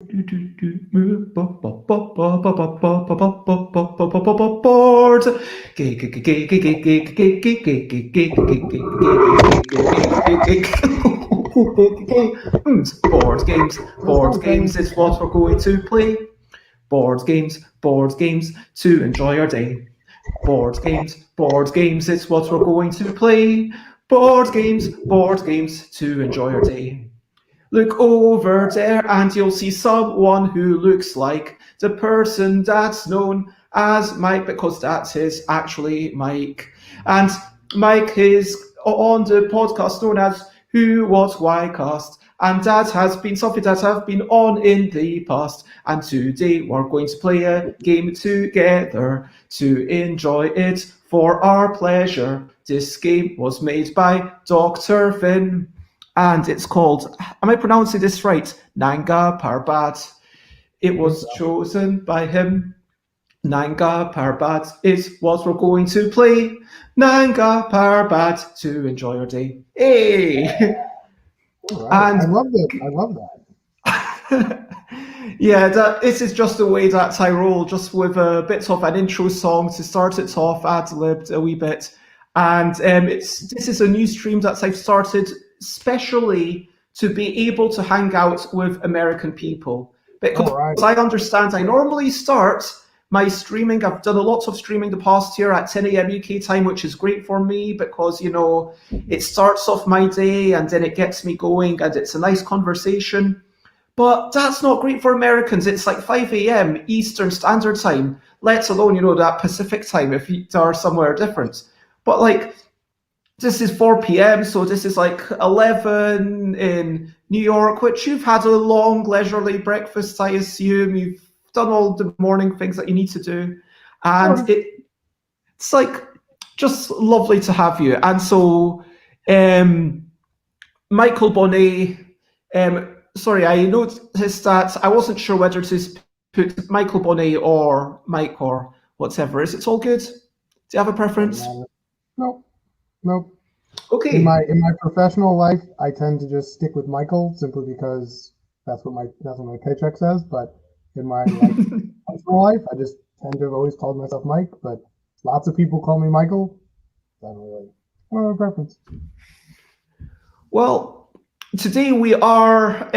Board games is what we're going to play. Board games to enjoy our day. Board games, it's what we're going to play. Board games to enjoy our day. Look over there and you'll see someone who looks like the person that's known as Mike, because that is actually Mike. And Mike is on the podcast known as Who, What, Why Cast. And that has been something that I've been on in the past. And today we're going to play a game together to enjoy it for our pleasure. This game was made by Dr. Finn. And it's called, am I pronouncing this right? Nanga Parbat. It was chosen by him. Nanga Parbat is what we're going to play. Nanga Parbat to enjoy our day. Hey! Right. And I love that. I love that. Yeah, this is just the way that I roll, just with a bit of an intro song to start it off, ad-libbed a wee bit. And this is a new stream that I've started specially to be able to hang out with American people. Because I understand I normally start my streaming, I've done a lot of streaming the past year at 10 a.m. UK time, which is great for me because, you know, it starts off my day and then it gets me going and it's a nice conversation. But that's not great for Americans. It's like 5 a.m. Eastern Standard Time, let alone, you know, that Pacific time if you are somewhere different. But like, this is 4 p.m., so this is like 11 in New York, which you've had a long, leisurely breakfast, I assume. You've done all the morning things that you need to do. And it's like just lovely to have you. And so Michael Bonet, sorry, I noticed that I wasn't sure whether to put Michael Bonet or Mike or whatever. Is it all good? Do you have a preference? Nope. Okay. In my professional life, I tend to just stick with Michael simply because that's what my paycheck says. But in my personal life, I just tend to have always called myself Mike. But lots of people call me Michael. I don't have a preference. Well, today we are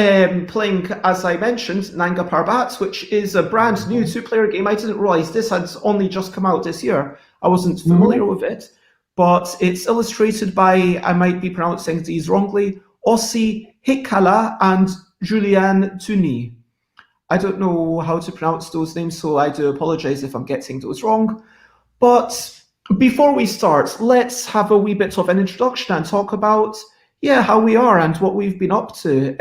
playing, as I mentioned, Nanga Parbat, which is a brand new two-player game. I didn't realize this had only just come out this year. I wasn't familiar with it. But it's illustrated by, I might be pronouncing these wrongly, Ossi, Hiekkala, and Julián Tunni. I don't know how to pronounce those names, so I do apologize if I'm getting those wrong. But before we start, let's have a wee bit of an introduction and talk about, how we are and what we've been up to.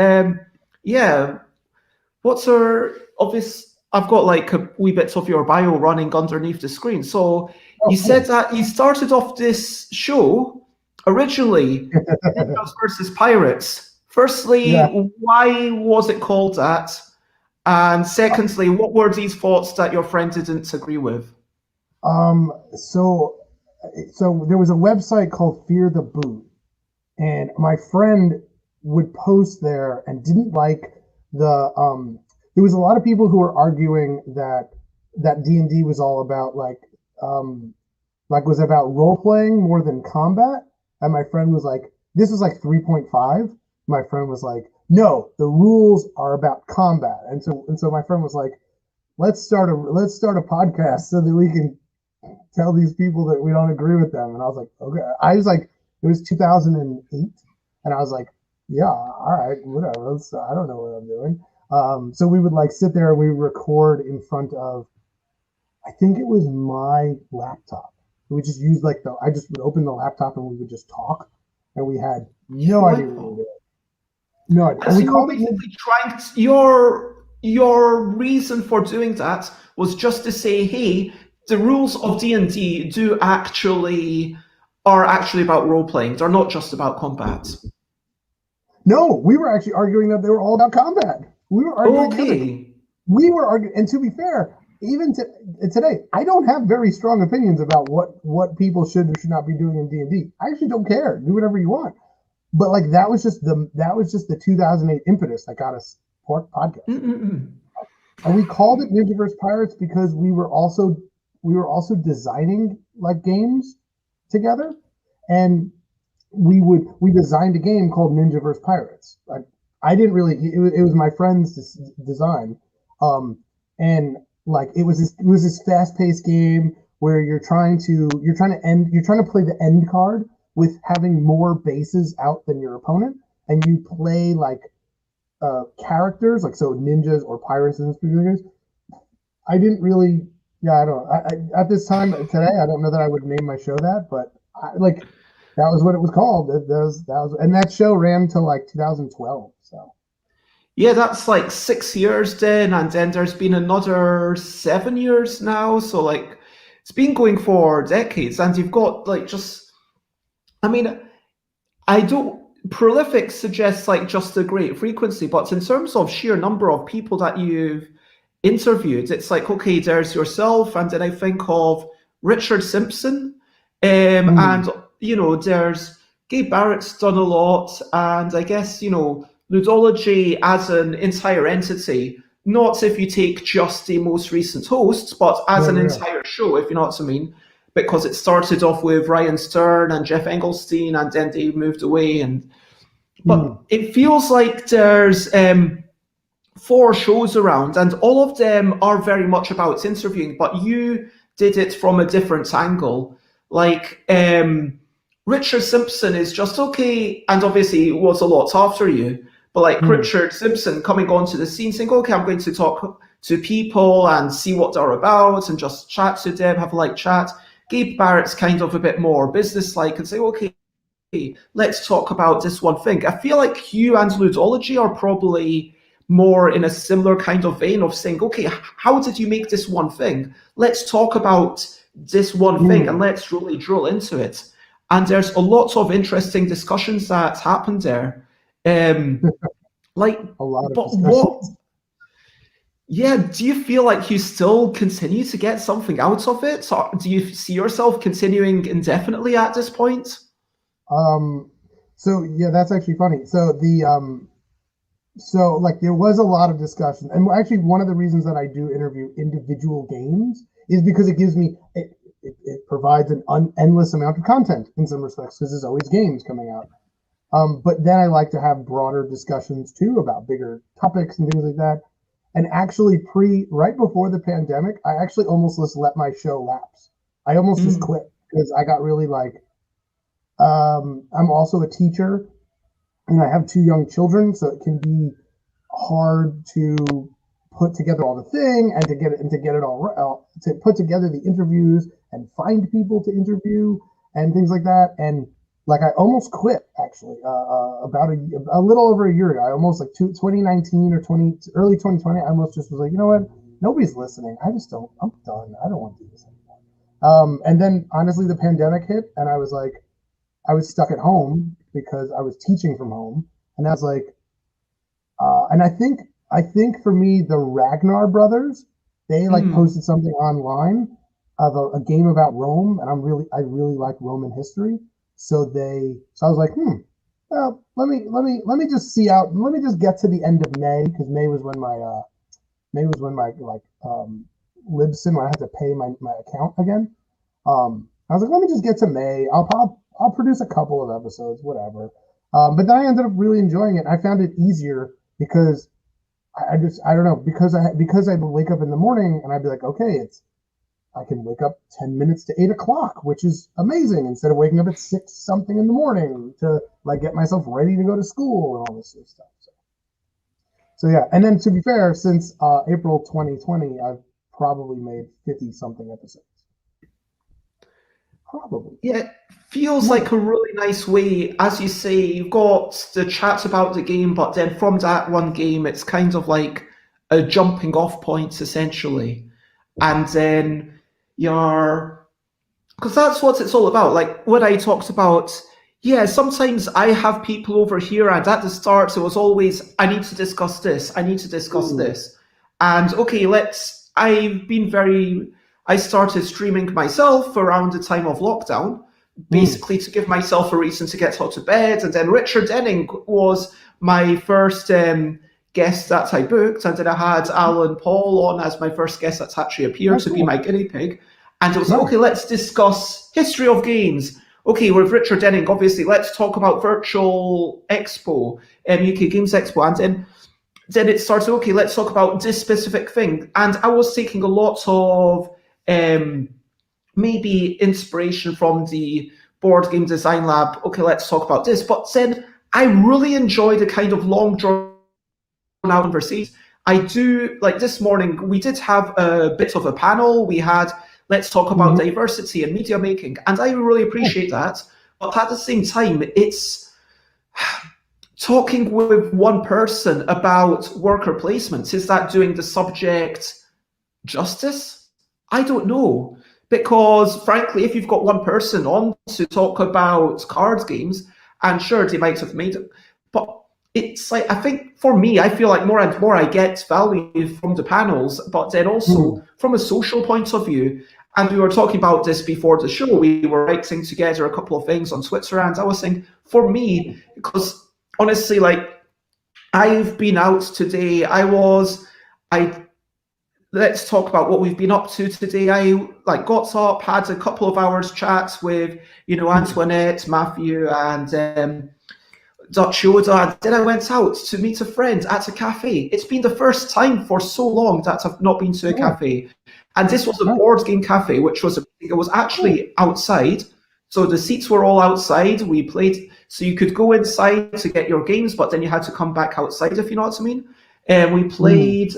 What's our obvious? I've got like a wee bit of your bio running underneath the screen. So you said that you started off this show originally Ninjas versus Pirates. Firstly, why was it called that? And secondly, what were these thoughts that your friend didn't agree with? So there was a website called Fear the Boot, and my friend would post there and didn't like the there was a lot of people who were arguing that D&D was all about was about role playing more than combat. And my friend was like, this was like 3.5. My friend was like, no, the rules are about combat. And so my friend was like, let's start a podcast so that we can tell these people that we don't agree with them. And I was like, okay. I was like, it was 2008, and I was like, yeah, all right, whatever. I don't know what I'm doing. So we would like sit there and we would record in front of, I think it was my laptop. We just used I just would open the laptop and we would just talk, and we had no idea what we were doing. No idea. And we called it your reason for doing that was just to say, hey, the rules of D&D are actually about role playing. They're not just about combat. No, we were actually arguing that they were all about combat. We were arguing. We were arguing, and to be fair, even today, I don't have very strong opinions about what people should or should not be doing in D&D. I actually don't care. Do whatever you want. But like that was just the 2008 impetus that got us podcast. Mm-mm-mm. And we called it Ninja vs. Pirates because we were also designing like games together, and we designed a game called Ninja vs. Pirates. I didn't really, it was my friend's design, and like it was this fast paced game where you're trying to play the end card with having more bases out than your opponent, and you play like characters, like so ninjas or pirates in this particular case. I didn't really, yeah, I don't know. At this time today, I don't know that I would name my show that, but like that was what it was called. That was, and that show ran till like 2012. So Yeah, that's like 6 years then, and then there's been another 7 years now. So like it's been going for decades, and you've got like just, I mean, I don't. Prolific suggests like just a great frequency, but in terms of sheer number of people that you've interviewed, it's like, okay, there's yourself, and then I think of Richard Simpson, and there's Gabe Barrett's done a lot, and I guess Ludology as an entire entity, not if you take just the most recent hosts, but as an entire show, if you know what I mean. Because it started off with Ryan Stern and Jeff Engelstein, and then they moved away. But it feels like there's 4 shows around, and all of them are very much about interviewing. But you did it from a different angle. Like Richard Simpson is just okay, and obviously it was a lot after you. But like Richard Simpson coming onto the scene, saying, "Okay, I'm going to talk to people and see what they're about, and just chat to them, have a light chat." Gabe Barrett's kind of a bit more business-like and say, okay, let's talk about this one thing. I feel like you and Ludology are probably more in a similar kind of vein of saying, okay, how did you make this one thing? Let's talk about this one thing and let's really drill into it. And there's a lot of interesting discussions that happened there. Like, a lot of but discussions. what? Yeah, do you feel like you still continue to get something out of it? Or do you see yourself continuing indefinitely at this point? So yeah, that's actually funny. So so like there was a lot of discussion, and actually one of the reasons that I do interview individual games is because it gives me it provides an endless amount of content in some respects, because there's always games coming out. But then I like to have broader discussions too about bigger topics and things like that. And actually, right before the pandemic, I actually almost just let my show lapse. I almost just quit because I got really like, I'm also a teacher, and I have 2 young children, so it can be hard to put together all the thing and to get it all to put together the interviews and find people to interview and things like that. And like I almost quit actually about a little over a year ago. I almost like 2019 or early 2020. I almost just was like, you know what? Nobody's listening. I'm done. I don't want to do this anymore. And then honestly, the pandemic hit, and I was stuck at home because I was teaching from home, and I was like, and I think for me, the Ragnar brothers, they like posted something online of a game about Rome, and I really like Roman history. So I was like, well, let me just see out. Let me just get to the end of May, because May was when my Libsyn, when I had to pay my account again. I was like, let me just get to May. I'll produce a couple of episodes, whatever. But then I ended up really enjoying it. I found it easier because I don't know, because I would wake up in the morning and I'd be like, okay, I can wake up 10 minutes to 8 o'clock, which is amazing, instead of waking up at 6 something in the morning to like get myself ready to go to school and all this sort of stuff. So yeah. And then to be fair, since April 2020, I've probably made 50 something episodes. Probably. Yeah, it feels like a really nice way. As you say, you've got the chat about the game, but then from that one game, it's kind of like a jumping off point, essentially. And then because that's what it's all about. Like what I talked about, yeah, sometimes I have people over here, and at the start, it was always, I need to discuss this, I need to discuss this. And okay, I started streaming myself around the time of lockdown, basically to give myself a reason to get out of bed. And then Richard Denning was my first guests that I booked, and then I had Alan Paul on as my first guest that's actually appeared to be my guinea pig. And it was okay, let's discuss history of games. Okay, with Richard Denning, obviously, let's talk about Virtual Expo, UK Games Expo. And then it started, okay, let's talk about this specific thing. And I was taking a lot of maybe inspiration from the Board Game Design Lab. Okay, let's talk about this. But then I really enjoy the kind of long drawn out conversations. I do, like this morning, we did have a bit of a panel. We had, let's talk about diversity and media making. And I really appreciate that. But at the same time, it's talking with one person about worker placements. Is that doing the subject justice? I don't know. Because frankly, if you've got one person on to talk about card games, and sure, they might have made it, but it's like, I think for me, I feel like more and more I get value from the panels, but then also from a social point of view. And we were talking about this before the show. We were writing together a couple of things on Switzerland. I was saying, for me, because honestly, like, I've been out today. Let's talk about what we've been up to today. I got up, had a couple of hours chats with, Antoinette, Matthew, and Dutch Yoda, and then I went out to meet a friend at a cafe. It's been the first time for so long that I've not been to a cafe, and this was a board game cafe, which was it was actually outside. So the seats were all outside. We played, so you could go inside to get your games, but then you had to come back outside, if you know what I mean. And we played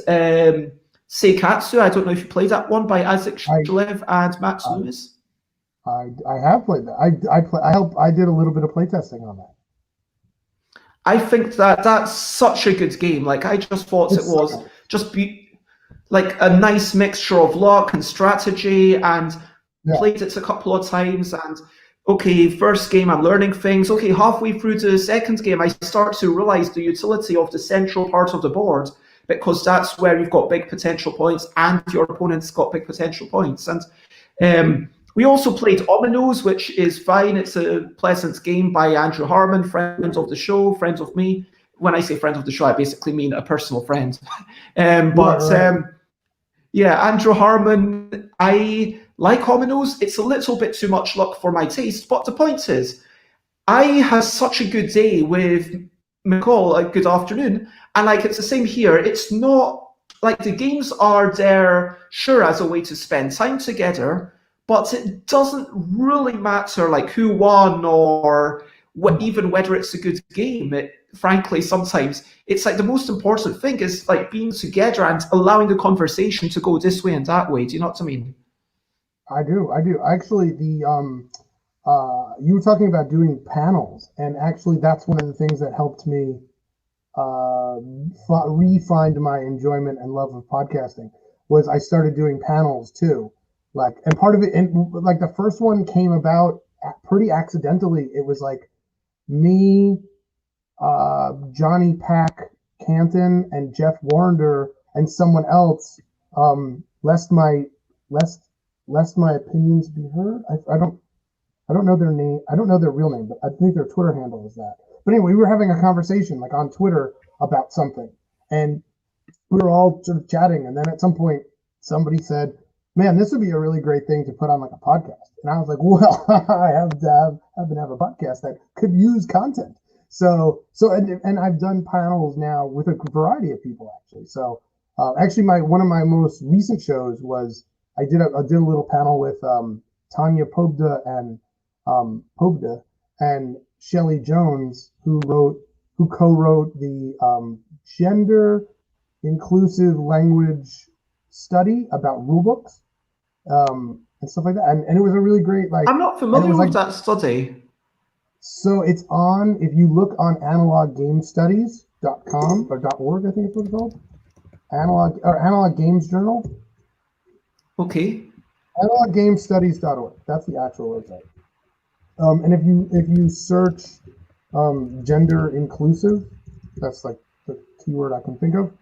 Seikatsu. I don't know if you played that one by Isaac Shalev and Max Lewis. I have played that. I did a little bit of playtesting on that. I think that's such a good game. Like, I just thought it was just like a nice mixture of luck and strategy, and played it a couple of times. And okay, first game, I'm learning things. Okay, halfway through the second game, I start to realize the utility of the central part of the board, because that's where you've got big potential points and your opponent's got big potential points. And we also played Ominos, which is fine. It's a pleasant game by Andrew Harmon, friend of the show, friend of me. When I say friend of the show, I basically mean a personal friend. Yeah, Andrew Harmon, I like Ominos. It's a little bit too much luck for my taste, but the point is, I had such a good day with McCall, good afternoon, and like, it's the same here. It's not like, the games are there, sure, as a way to spend time together, but it doesn't really matter like who won or even whether it's a good game. Frankly, sometimes it's like the most important thing is like being together and allowing the conversation to go this way and that way. Do you know what I mean? I do. Actually, you were talking about doing panels, and actually that's one of the things that helped me re-find my enjoyment and love of podcasting, was I started doing panels too. Like, and part of it, and like the first one came about pretty accidentally. It was like me, Johnny Pack Canton, and Jeff Warrender, and someone else, lest my opinions be heard. I don't know their name. I don't know their real name, but I think their Twitter handle is that. But anyway, we were having a conversation like on Twitter about something, and we were all sort of chatting. And then at some point, somebody said, "Man, this would be a really great thing to put on like a podcast." And I was like, "Well, I happen to have a podcast that could use content." So and I've done panels now with a variety of people actually. So actually, one of my most recent shows was I did a little panel with Tanya Pobda and Shelley Jones, who co-wrote the gender inclusive language study about rulebooks and stuff like that. And it was a really great, like, I'm not familiar with that study. So it's on, if you look on analoggamestudies.com or .org, I think it's what it's called. Analog Games Journal. Okay. Analoggamestudies.org. That's the actual website. And if you search gender inclusive, that's like the keyword I can think of.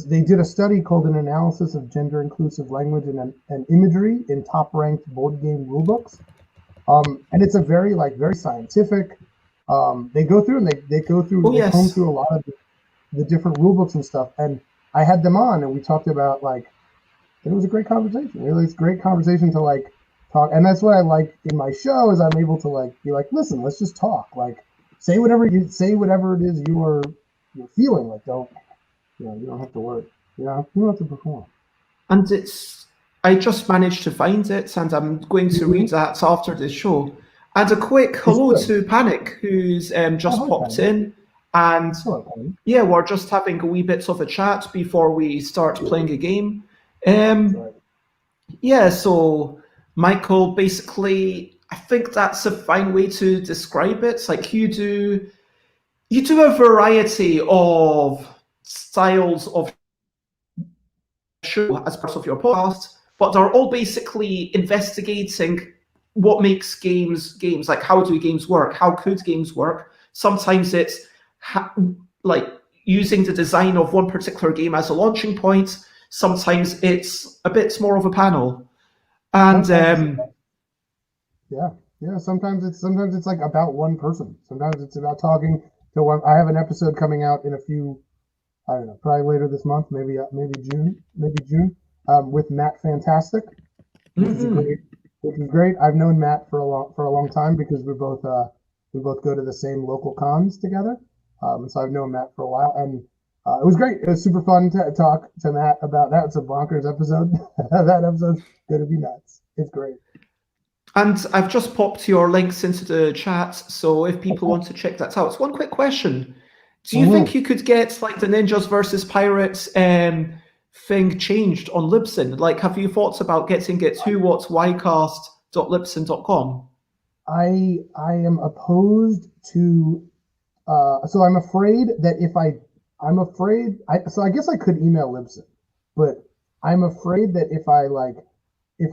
They did a study called an analysis of gender inclusive language and imagery in top ranked board game rulebooks. And it's a very scientific. They go through and they go through. They comb through a lot of the different rule books and stuff. And I had them on, and we talked about like, it was a great conversation. It was a great conversation to like talk, and that's what I like in my show is I'm able to like be like, listen, let's just talk. Like, say whatever it is you're feeling. Like, you don't have to worry. You don't have to perform. And I just managed to find it, and I'm going to read that after this show. And a quick hello to Panic, who's just popped in. And yeah, we're just having a wee bit of a chat before we start playing a game. Yeah, so Michael, basically, I think that's a fine way to describe it. It's like you do a variety of styles of show as part of your podcast, but they're all basically investigating what makes games. Like, how do games work? How could games work? Sometimes it's like using the design of one particular game as a launching point. Sometimes it's a bit more of a panel, and sometimes it's like about one person. Sometimes it's about talking to one. I have an episode coming out in a few, I don't know, probably later this month, maybe June, with Matt Fantastic, which is great. I've known Matt for a long time because we both go to the same local cons together. So I've known Matt for a while, and it was great. It was super fun to talk to Matt about that. It's a bonkers episode. That episode's gonna be nuts. It's great. And I've just popped your links into the chat, so if people want to check that out. One quick question. Do you think you could get like the Ninjas versus Pirates thing changed on Libsyn? Like, have you thought about getting it whowhatwhycast.libsyn.com? I am opposed to so I'm afraid that I guess I could email Libsyn, but I'm afraid that if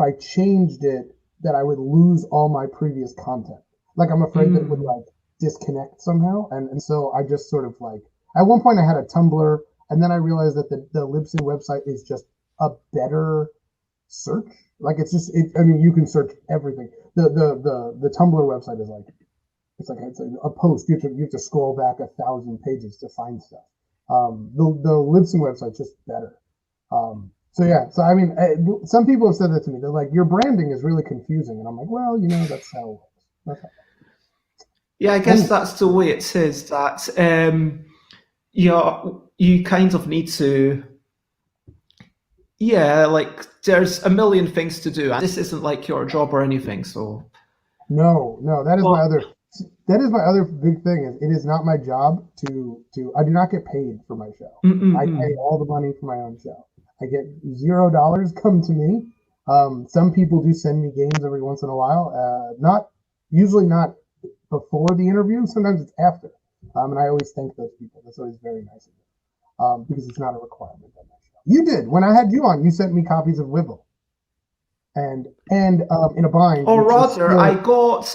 I changed it, that I would lose all my previous content. Like, I'm afraid that it would like disconnect somehow. And so I just sort of like, at one point I had a Tumblr, and then I realized that the Libsyn website is just a better search. Like, I mean, you can search everything. The Tumblr website is like, it's like a post. You have to scroll back 1,000 pages to find stuff. The Libsyn website's just better. So I mean, some people have said that to me. They're like, your branding is really confusing, and I'm like, well, that's how it works. Yeah, I guess that's the way it is. That you kind of need to. Yeah, like there's a million things to do, and this isn't like your job or anything. So no, that is my other big thing. It is not my job to. I do not get paid for my show. I pay all the money for my own show. I get $0 come to me. Some people do send me games every once in a while. Usually not before the interview. Sometimes it's after. And I always thank those people. That's always very nice of them. Because it's not a requirement on my show. You did. When I had you on, you sent me copies of Wibble. And in a bind. Or rather, I got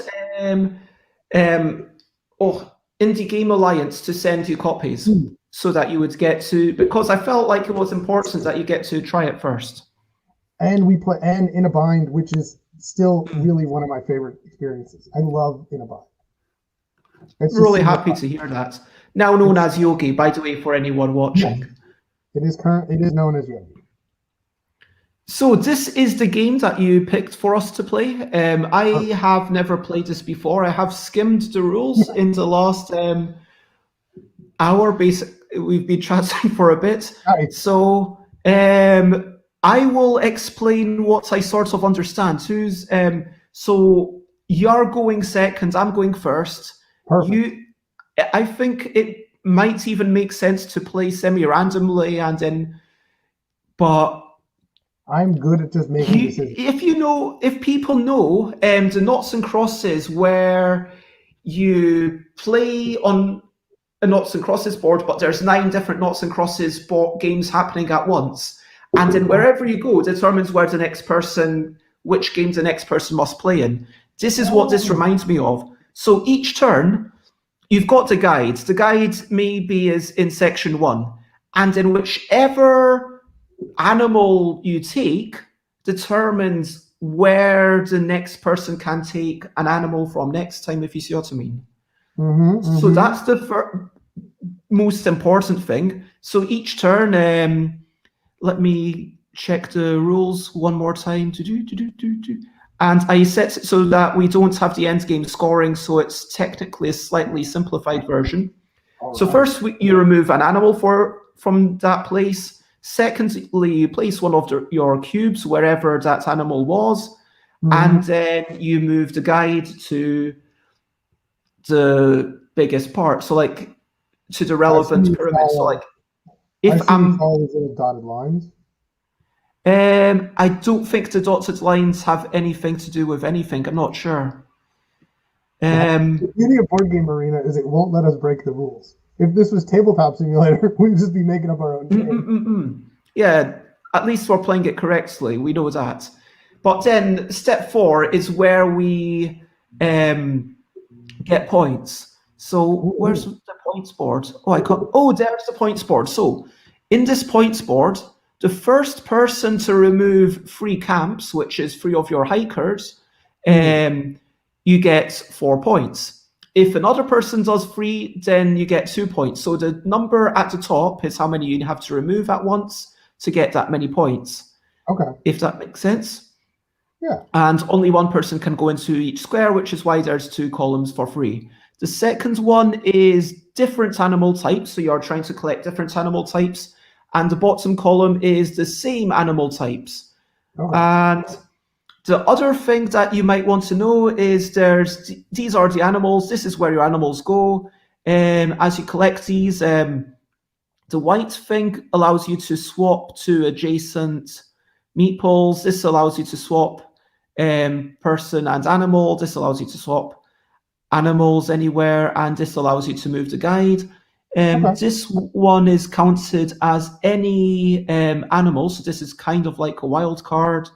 Indie Game Alliance to send you copies. So that you would get to, because I felt like it was important that you get to try it first. And we play, and In a Bind, which is still really one of my favorite experiences. I love In a Bind. It's really happy to hear that. Now known as Yogi, by the way, for anyone watching. Yes. It is known as Yogi. So this is the game that you picked for us to play. I have never played this before. I have skimmed the rules in the last hour. We've been chatting for a bit. Right. So I will explain what I sort of understand. So you're going second, I'm going first. Perfect. I think it might even make sense to play semi-randomly but I'm good at just making decisions. If people know the noughts and crosses where you play on a noughts and crosses board, but there's 9 different noughts and crosses games happening at once, and then wherever you go determines which game the next person must play in. This is what this reminds me of. So each turn, you've got the guide. The guide maybe is in section 1, and then whichever animal you take determines where the next person can take an animal from next time, if you see what I mean. So that's most important thing. So each turn, let me check the rules one more time. And I set it so that we don't have the end game scoring, so it's technically a slightly simplified version. So first, you remove an animal from that place. Secondly, you place one of your cubes wherever that animal was, and then you move the guide to the biggest part. So, like, to the relevant pyramid. So, like, if I'm all these little dotted lines. I don't think the dotted lines have anything to do with anything. I'm not sure. The beauty of Board Game Arena is it won't let us break the rules. If this was Tabletop Simulator, we'd just be making up our own game. Yeah, at least we're playing it correctly. We know that. But then step 4 is where we get points. So where's the points board? Oh, there's the points board. So in this points board, the first person to remove 3 camps, which is 3 of your hikers, you get 4 points. If another person does 3, then you get 2 points. So the number at the top is how many you have to remove at once to get that many points. Okay. If that makes sense. Yeah. And only one person can go into each square, which is why there's 2 columns for free. The second one is different animal types. So you're trying to collect different animal types. And the bottom column is the same animal types. Okay. And the other thing that you might want to know is these are the animals. This is where your animals go. As you collect these, the white thing allows you to swap to adjacent meeples. This allows you to swap person and animal. This allows you to swap animals anywhere. And this allows you to move the guide. This one is counted as any animal. So this is kind of like a wild card.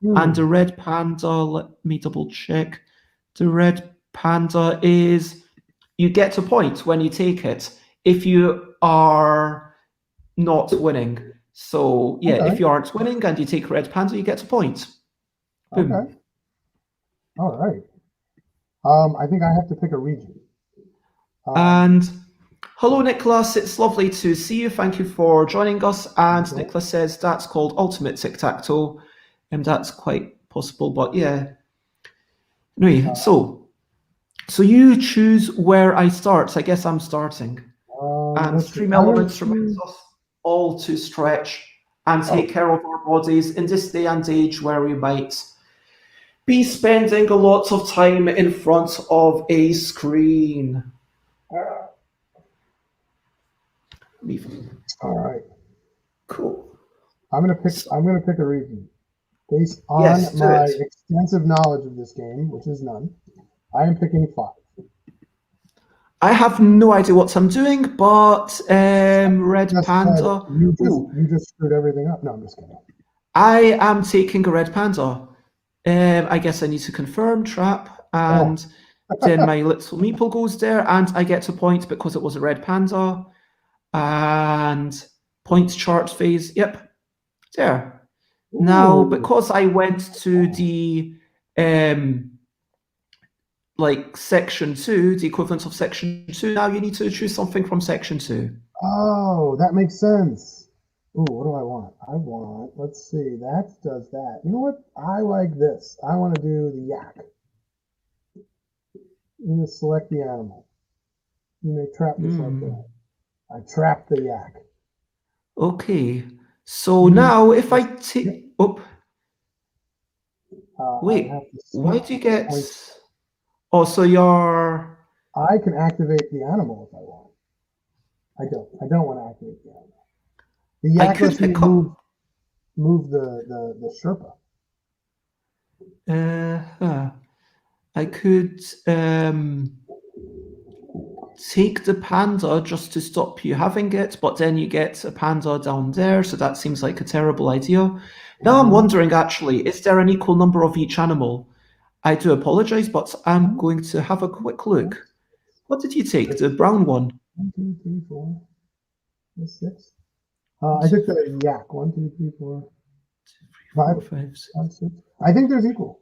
And the red panda, let me double check. The red panda is, you get a point when you take it if you are not winning. So yeah, if you aren't winning and you take red panda, you get a point. Boom. Okay. All right. I think I have to pick a region. And hello, Nicholas. It's lovely to see you. Thank you for joining us. And Nicholas says that's called Ultimate Tic-Tac-Toe. And that's quite possible, but yeah. Anyway, so you choose where I start. I guess I'm starting. And Stream Elements reminds us all to stretch and take care of our bodies in this day and age where we might be spending a lot of time in front of a screen. All right. Cool. I'm gonna pick a region. Based on my extensive knowledge of this game, which is none, I am picking 5. I have no idea what I'm doing, but red panda. You just screwed everything up. No, I'm just kidding. I am taking a red panda. I guess I need to confirm trap, and then my little meeple goes there, and I get a point because it was a red panda. And points chart phase. Yep, there. Now, because I went to the like section 2, the equivalent of section 2, now you need to choose something from section 2. Oh, that makes sense. Ooh, what do I want? Let's see, that does that. You know what? I like this. I want to do the yak. You need to select the animal. You may trap this like that. I trapped the yak. Okay. So now if I take... wait, why do you get... Oh, so you're... I can activate the animal if I want. I don't want to activate the animal. The yak lets me move the Sherpa. I could take the panda just to stop you having it, but then you get a panda down there, so that seems like a terrible idea. Now I'm wondering, actually, is there an equal number of each animal? I do apologize, but I'm going to have a quick look. What did you take? The brown one? 1, 2, 3, 4, 6. I took the yak. 1, 2, 3, 4, 5, 6. I think there's equal.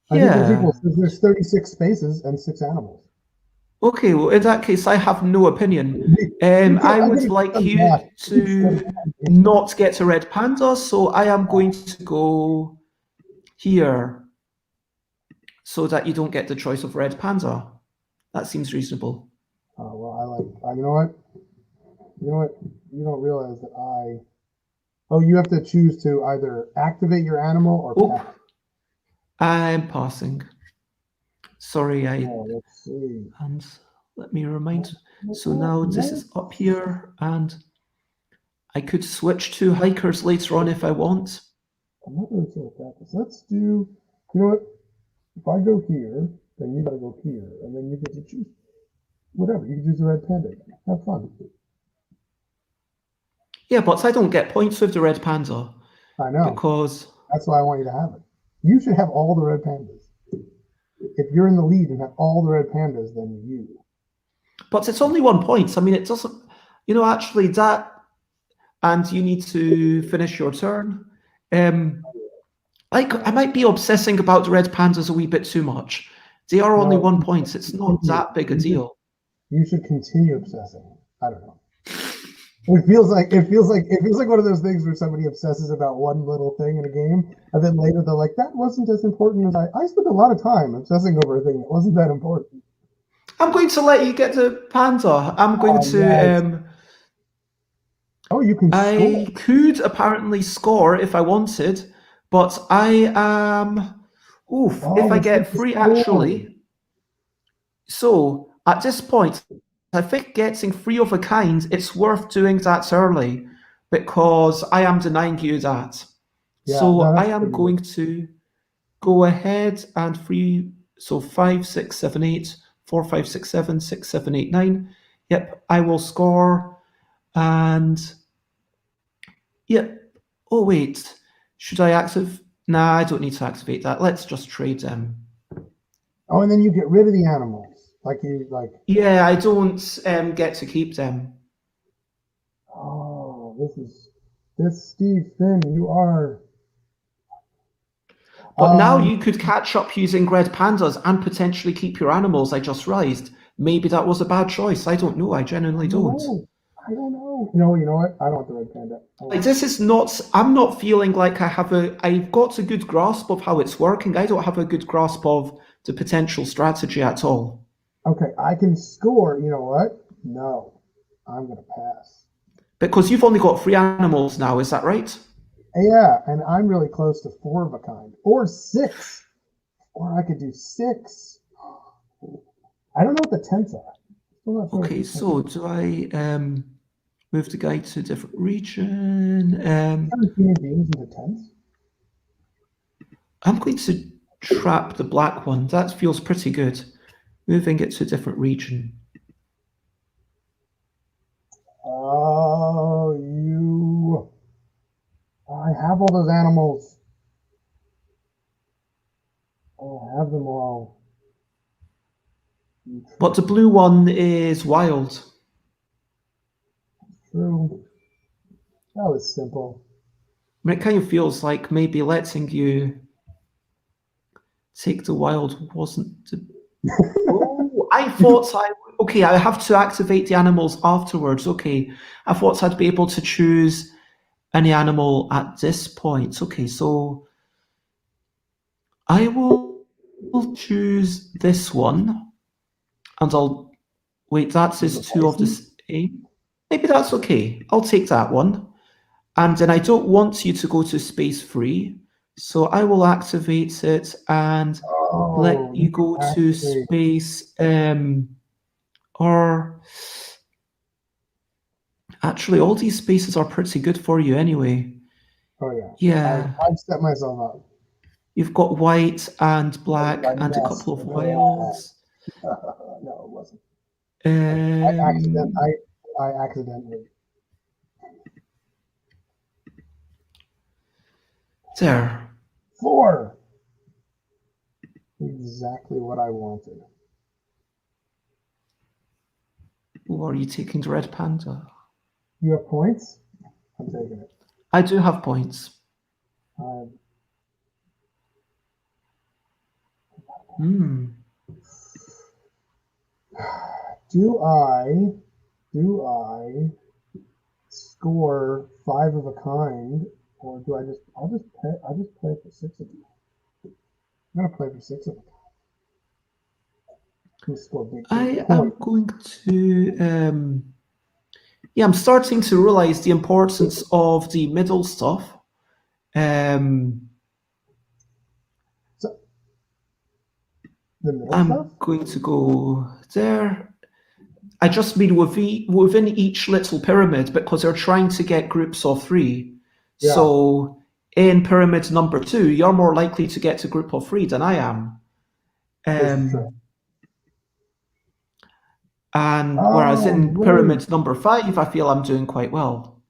I think there's equal because there's 36 spaces and 6 animals. Okay, well, in that case, I have no opinion. I would like you to not get a red panda, so I am going to go here so that you don't get the choice of red panda. That seems reasonable. Oh, well, you know what? You know what? You don't realize that Oh, you have to choose to either activate your animal or pass. I'm passing. Sorry, let's see. And let me remind. So now this is up here, and I could switch to hikers later on if I want. I'm not really sure what that is. Let's do. You know what? If I go here, then you gotta go here, and then you get to choose whatever. You can choose the red panda. Have fun. Yeah, but I don't get points with the red panda. I know. Because that's why I want you to have it. You should have all the red pandas. If you're in the lead and have all the red pandas, then you. But it's only 1 point. I mean, it doesn't. Actually, that, and you need to finish your turn. I might be obsessing about the red pandas a wee bit too much. They are only 1 point. It's not that big a deal. You should continue obsessing. I don't know. It feels like one of those things where somebody obsesses about one little thing in a game, and then later they're like, "That wasn't as important as I spent a lot of time obsessing over a thing that wasn't that important." I'm going to let you get the panda. I'm going to. Yes. Oh, you can. I could apparently score if I wanted, but I am. If I get free, actually. So at this point, I think getting free of a kind, it's worth doing that early, because I am denying you that. Yeah, so I am going to go ahead and free. So 5, 6, 7, 8, 4, 5, 6, 7, 6, 7, 8, 9. Yep, I will score. And yep. Oh wait, should I activate? Nah, I don't need to activate that. Let's just trade them. Oh, and then you get rid of the animals. Yeah, I don't get to keep them. Oh, this Steve Finn, you are. But now you could catch up using red pandas and potentially keep your animals. I just realized maybe that was a bad choice. I don't know. I genuinely don't. I don't know. No, you know what? I don't want the red panda. This is not. I'm not feeling like I've got a good grasp of how it's working. I don't have a good grasp of the potential strategy at all. Okay, I can score. You know what? No, I'm gonna pass. Because you've only got 3 animals now. Is that right? Yeah, and I'm really close to 4 of a kind, or 6, or I could do 6. I don't know what the tents are. Okay, so do I move the guy to a different region? Human beings into tents? I'm going to trap the black one. That feels pretty good. Moving it to a different region. Oh, I have all those animals. I have them all. But the blue one is wild. True. That was simple. I mean, it kind of feels like maybe letting you take the wild wasn't. I thought okay, I have to activate the animals afterwards. Okay, I thought I'd be able to choose any animal at this point. Okay, so I will choose this one, and I'll wait. That is 2 of the same. Maybe that's okay. I'll take that one, and then I don't want you to go to space 3, so I will activate it and let you go to space. Or actually, all these spaces are pretty good for you anyway. Oh yeah. Yeah. I've set myself up. You've got white and black and a couple of wilds. No, it wasn't. I accidentally. There. 4. Exactly what I wanted. Ooh, are you taking the red panda? You have points? I'm taking it. I do have points. Do I score 5 of a kind, or do I just? I'll just play for 6 of them. I'm gonna play for 6 of them. Score big I points. am going to. Yeah, I'm starting to realize the importance of the middle stuff. So, the middle I'm stuff. going to go there. I just mean within each little pyramid because they're trying to get groups of 3. Yeah. So in pyramid number 2, you're more likely to get to group of 3 than I am. This is true. And whereas in right. pyramid number 5, I feel I'm doing quite well.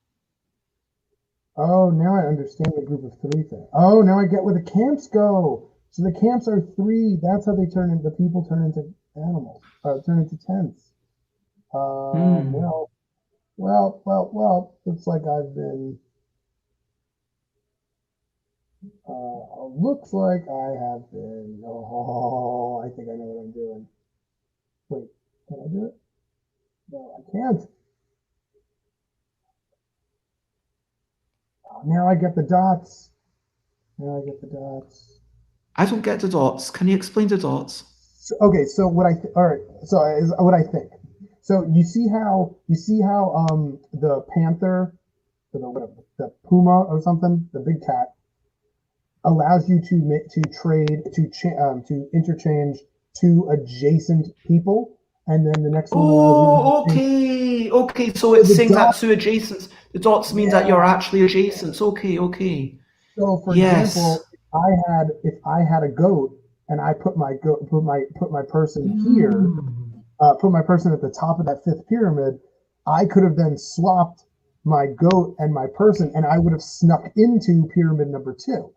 Oh, now I understand the group of 3 thing. Oh, now I get where the camps go. So the camps are 3. That's how they turn into people turn into animals. Turn into tents. Well. Looks like I've been. Looks like I have been. Oh, I think I know what I'm doing. Wait, can I do it? No, I can't. Oh, now I get the dots. Now I get the dots. I don't get the dots. Can you explain the dots? So, okay, so what I all right. So is what I think. So you see how the panther, or the puma or something, the big cat, allows you to trade to interchange 2 adjacent people, and then the next one allows you Oh, to okay. So it's the saying that dot. 2 adjacent. The dots mean that Yeah. you're actually adjacent. Okay. So for Yes. example, if I had a goat and I put my person here, put my person at the top of that 5th pyramid, I could have then swapped my goat and my person, and I would have snuck into pyramid number 2.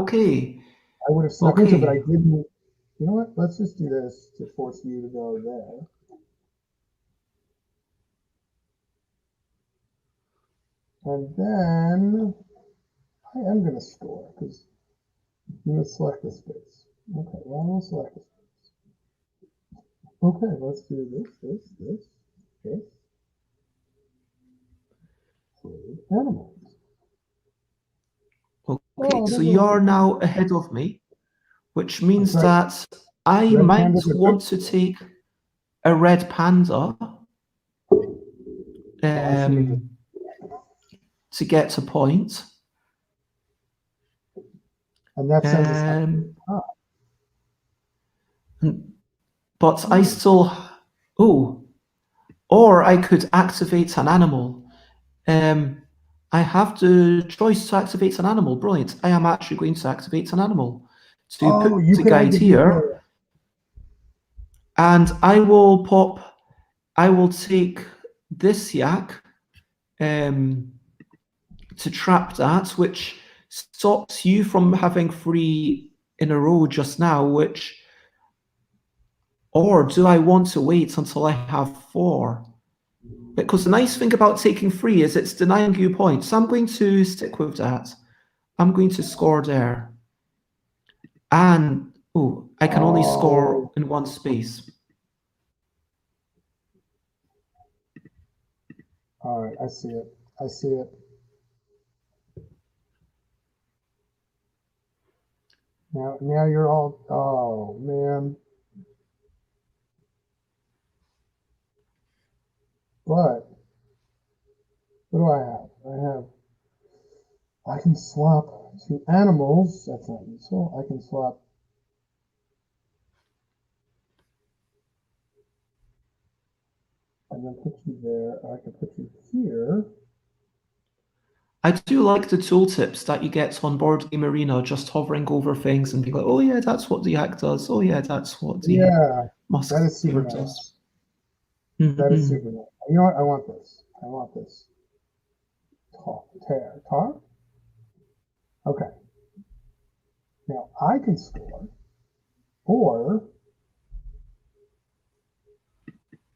Okay. I would have snuck into, but I didn't. You know what? Let's just do this to force you to go there. And then I am going to score because I'm going to select the space. Okay, well, I'm going to select the space. Okay, let's do this. Animals. Okay, so you're now ahead of me, which means right. that I Red might pandas are want good. to take a red panda to get a point. And that sends us up to the top. But I still... Oh, or I could activate an animal. I have the choice to activate an animal. Brilliant. I am actually going to activate an animal to put the guide here. And I will take this yak to trap that, which stops you from having 3 in a row just now, or do I want to wait until I have 4? Because the nice thing about taking 3 is it's denying you points. So I'm going to stick with that. I'm going to score there. And, I can only score in 1 space. All right, I see it. Now you're all, oh, man. But what do I have? I can swap 2 animals. That's not useful. I can swap. I'm going to put you there. I can put you here. I do like the tooltips that you get on Board Game Arena, just hovering over things and being like, oh yeah, that's what the yak does. Oh yeah, that's what the musketeer does. That is super nice. You know what? I want this. Tar? Okay. Now I can score, or,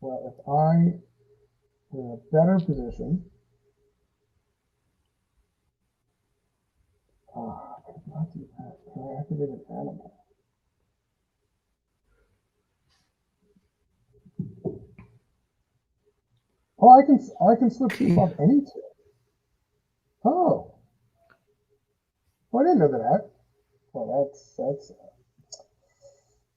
well, if I'm in a better position, I cannot do that. Can I activate an animal? Oh, I can switch Okay. above any two. Oh. Well, I didn't know that. Well,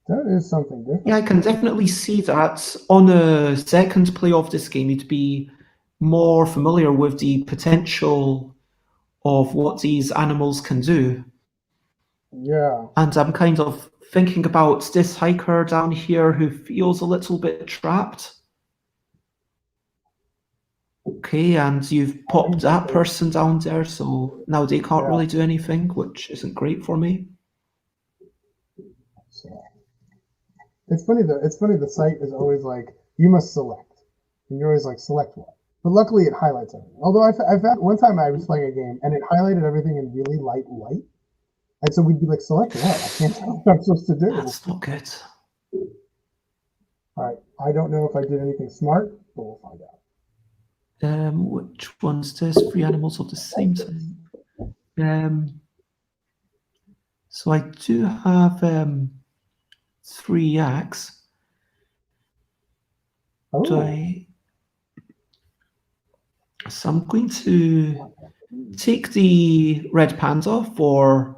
that is something different. Yeah, I can definitely see that on a second play of this game, you'd be more familiar with the potential of what these animals can do. Yeah. And I'm kind of thinking about this hiker down here who feels a little bit trapped. Okay, and you've popped that person down there, so now they can't really do anything, which isn't great for me. So, it's funny though. It's funny. The site is always like, you must select, and you're always like, select what? But luckily, it highlights everything. Although I've had one time I was playing a game and it highlighted everything in really light white, and so we'd be like, select what? I can't tell what I'm supposed to do. That's not good. All right. I don't know if I did anything smart, but we'll find out. Which one's this? 3 animals of the same type. So I do have 3 yaks. Oh. So I'm going to take the red panda for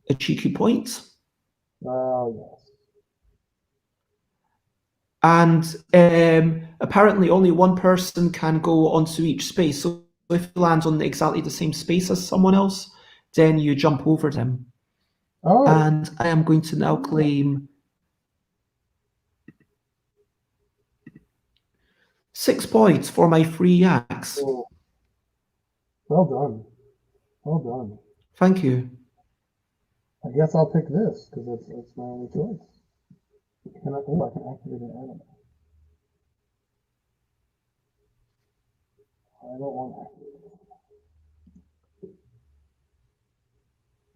a cheeky point. Oh, yes. And apparently only one person can go onto each space. So if you land on exactly the same space as someone else, then you jump over them. Oh. And I am going to now claim 6 points for my 3 yaks. Oh. Well done. Well done. Thank you. I guess I'll pick this because it's my only choice. I can activate an animal. I don't want to activate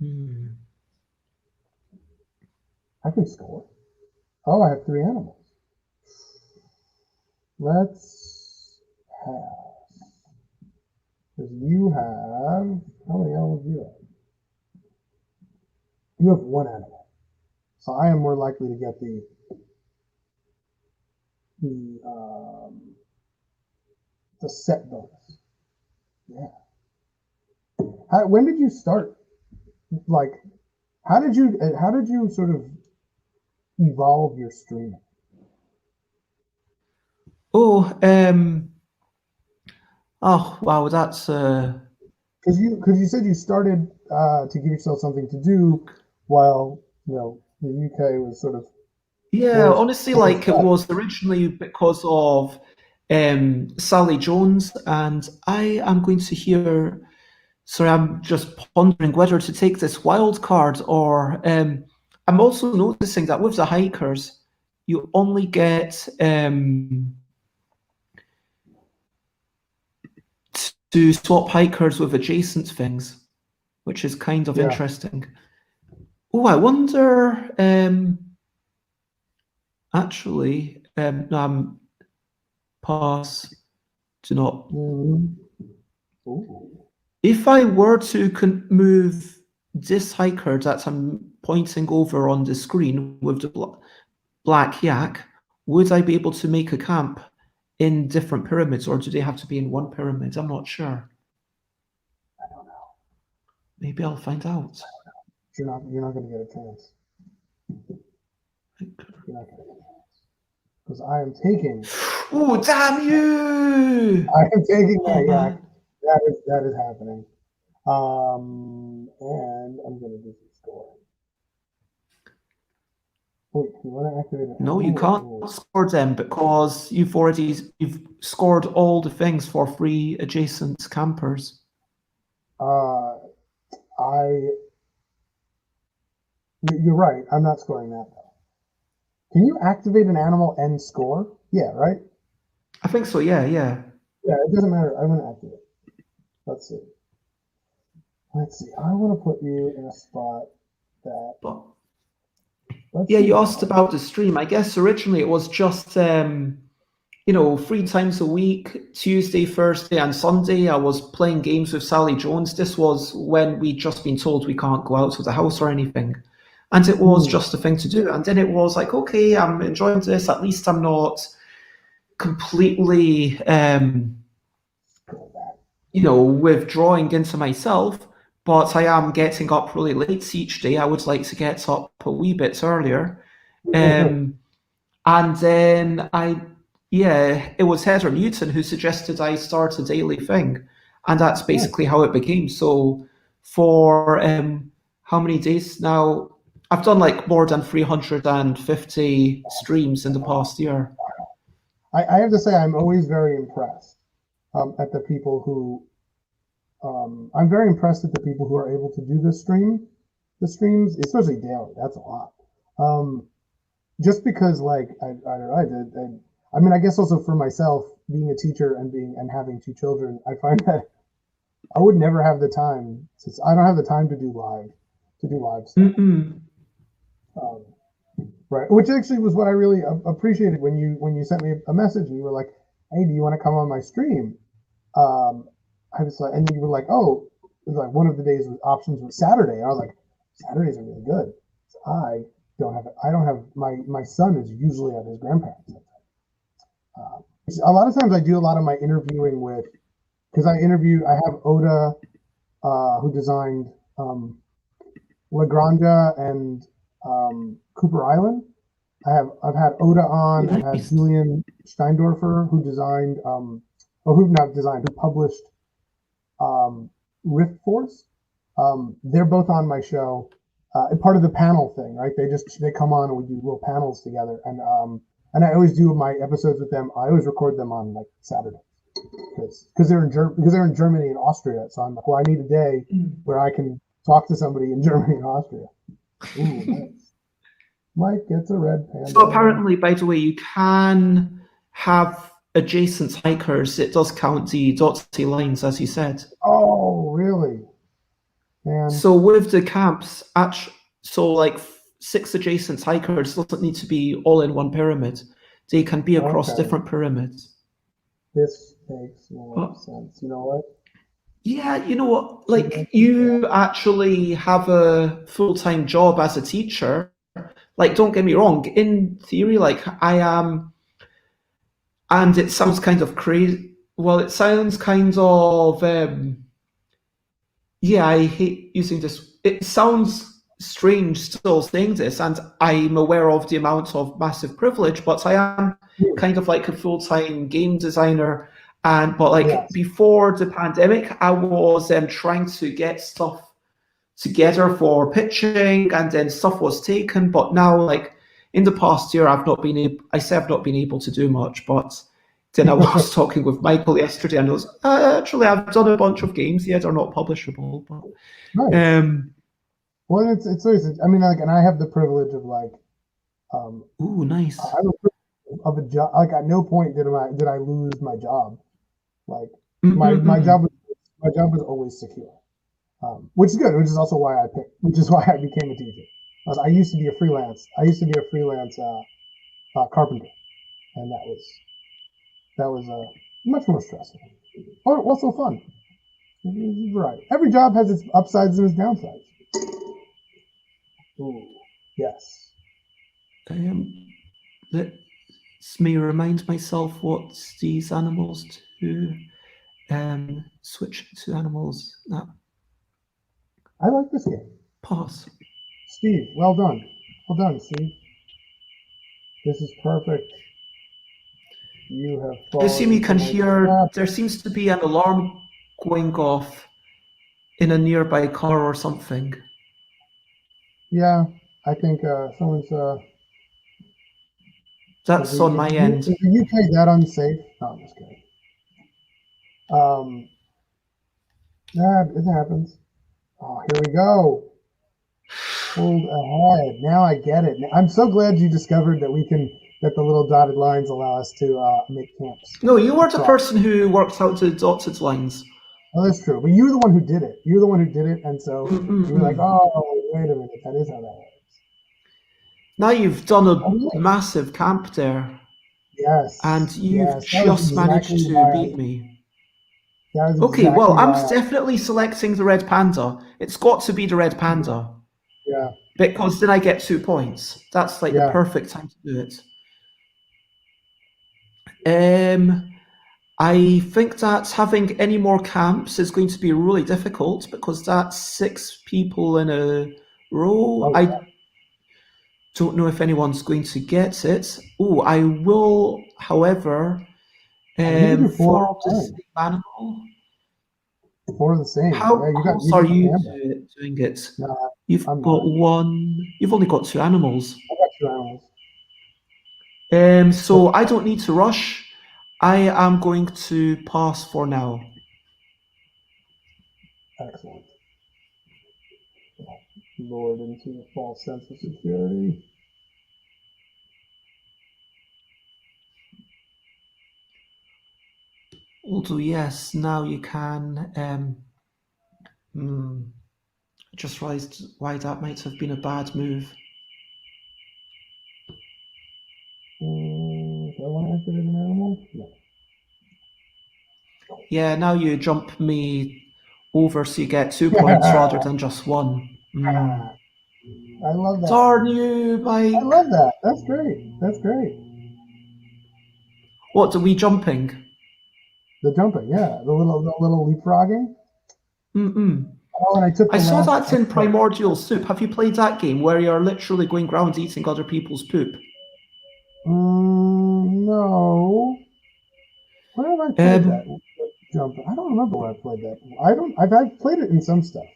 it. I can score. Oh, I have 3 animals. Let's pass. Because you have, how many animals do you have? You have 1 animal. So I am more likely to get the set bonus. Yeah. When did you start? Like, how did you sort of evolve your streaming? Oh, wow, that's because you said you started to give yourself something to do while the UK was sort of honestly, like it was originally because of Sally Jones, and I am going to hear. Sorry, I'm just pondering whether to take this wild card or. I'm also noticing that with the hikers, you only get to swap hikers with adjacent things, which is kind of interesting. Oh, I wonder. Actually, no, pass. Do not. If I were to move this hiker that I'm pointing over on the screen with the black yak, would I be able to make a camp in different pyramids, or do they have to be in one pyramid? I'm not sure. I don't know. Maybe I'll find out. You're not going to get a chance. You're not going to get a chance. Because I am taking. Oh, damn you! I am taking that yak. That is happening. And I'm going to do some scoring. Wait, you want to activate it? No, you can't score them because you've scored all the things for 3 adjacent campers. You're right. I'm not scoring that though. Can you activate an animal and score? Yeah, right? I think so, yeah. Yeah, it doesn't matter. I'm going to activate. Let's see. I want to put you in a spot that... you asked about the stream. I guess originally it was just, 3 times a week, Tuesday, Thursday, and Sunday. I was playing games with Sally Jones. This was when we'd just been told we can't go out of the house or anything. And it was just a thing to do. And then it was like, okay, I'm enjoying this. At least I'm not completely, withdrawing into myself, but I am getting up really late each day. I would like to get up a wee bit earlier. And then it was Heather Newton who suggested I start a daily thing. And that's basically how it became. So for how many days now? I've done like more than 350 streams in the past year. I have to say, I'm always very impressed at the people who. I'm very impressed at the people who are able to do the streams, especially daily. That's a lot. Just because, like, I mean, I guess also for myself, being a teacher and having 2 children, I find that I would never have the time. Since I don't have the time to do live stuff. Right, which actually was what I really appreciated when you sent me a message and you were like, "Hey, do you want to come on my stream?" I was like, and you were like, "Oh," it was like one of the days options was Saturday. And I was like, "Saturdays are really good." So I don't have my son is usually at his grandparents'. A lot of times I do a lot of my interviewing with, because I have Oda, who designed La Granja and Cooper Island. I've had Oda on. I've had Julián Steindorfer, who designed, who published Rift Force. They're both on my show. Part of the panel thing, right? They come on and we do little panels together, and I always do my episodes with them. I always record them on like Saturday because they're in Germany and Austria. So I'm like, well, I need a day where I can talk to somebody in Germany and Austria. Ooh, nice. Mike gets a red panda. So apparently, by the way, you can have adjacent hikers. It does count the dotted lines, as you said. Oh, really? Man. So with the camps, so like 6 adjacent hikers doesn't need to be all in one pyramid. They can be across different pyramids. This makes more sense. You know what? Yeah, you know what? Like, you actually have a full-time job as a teacher. Like, don't get me wrong. In theory, like, I am, and it sounds kind of crazy. Well, it sounds kind of, I hate using this. It sounds strange still saying this, and I'm aware of the amount of massive privilege, but I am kind of like a full-time game designer. But before the pandemic, I was trying to get stuff together for pitching, and then stuff was taken. But now, like in the past year, I've not been able to do much. But then I was talking with Michael yesterday, and I was actually I've done a bunch of games. Yeah, they're not publishable. But, nice. Well, it's always. I mean, like, and I have the privilege of like. Ooh, nice. I have a privilege of a job. Like, at no point did I lose my job. Like my job was always secure, which is good. Which is also why I became a teacher. I used to be a freelance carpenter, and that was much more stressful, but also fun. Right. Every job has its upsides and its downsides. Ooh, yes. Let me remind myself what these animals do. Switch to animals. No. I like this game. Pause. Steve, well done. Well done, Steve. This is perfect. You have. I assume you can hear. There seems to be an alarm going off in a nearby car or something. Yeah, I think someone's. That's on my end. Is the UK that unsafe? No, I'm just kidding. It happens. Oh, here we go. Pulled ahead. Now I get it. I'm so glad you discovered that the little dotted lines allow us to make camps. No, you were the person who worked out the dotted lines. Oh, that's true. But you were the one who did it. You were the one who did it, and so you were like, "Oh, wait a minute, that is how that works." Now you've done a massive camp there. Yes. And you've just managed to beat me. Okay, well, I'm definitely selecting the red panda. It's got to be the red panda. Yeah. Because then I get 2 points. That's like the perfect time to do it. I think that having any more camps is going to be really difficult because that's 6 people in a row. Oh, I don't know if anyone's going to get it. Oh, I will, however, you can do 4 4 at of a the time. same animal. 4 of the same. How Yeah, close you are got the you gambit. to doing it? No, You've I'm got not. one. You've only got 2 animals. I got 2 animals. So I don't need to rush. I am going to pass for now. Excellent. Lured into a false sense of security. Although yes, now you can. I just realised why that might have been a bad move. Do I want to activate an animal? No. Yeah, now you jump me over so you get 2 points rather than just 1. I love that. Darn you, Mike. I love that. That's great. That's great. What, are we jumping? The jumping, yeah. The little leapfrogging. Mm-mm. Oh, and I took the I saw last. that in Primordial Soup. Have you played that game where you're literally going around eating other people's poop? No. Where have I played that? Jump. I don't remember where I played that. I've played it in some stuff,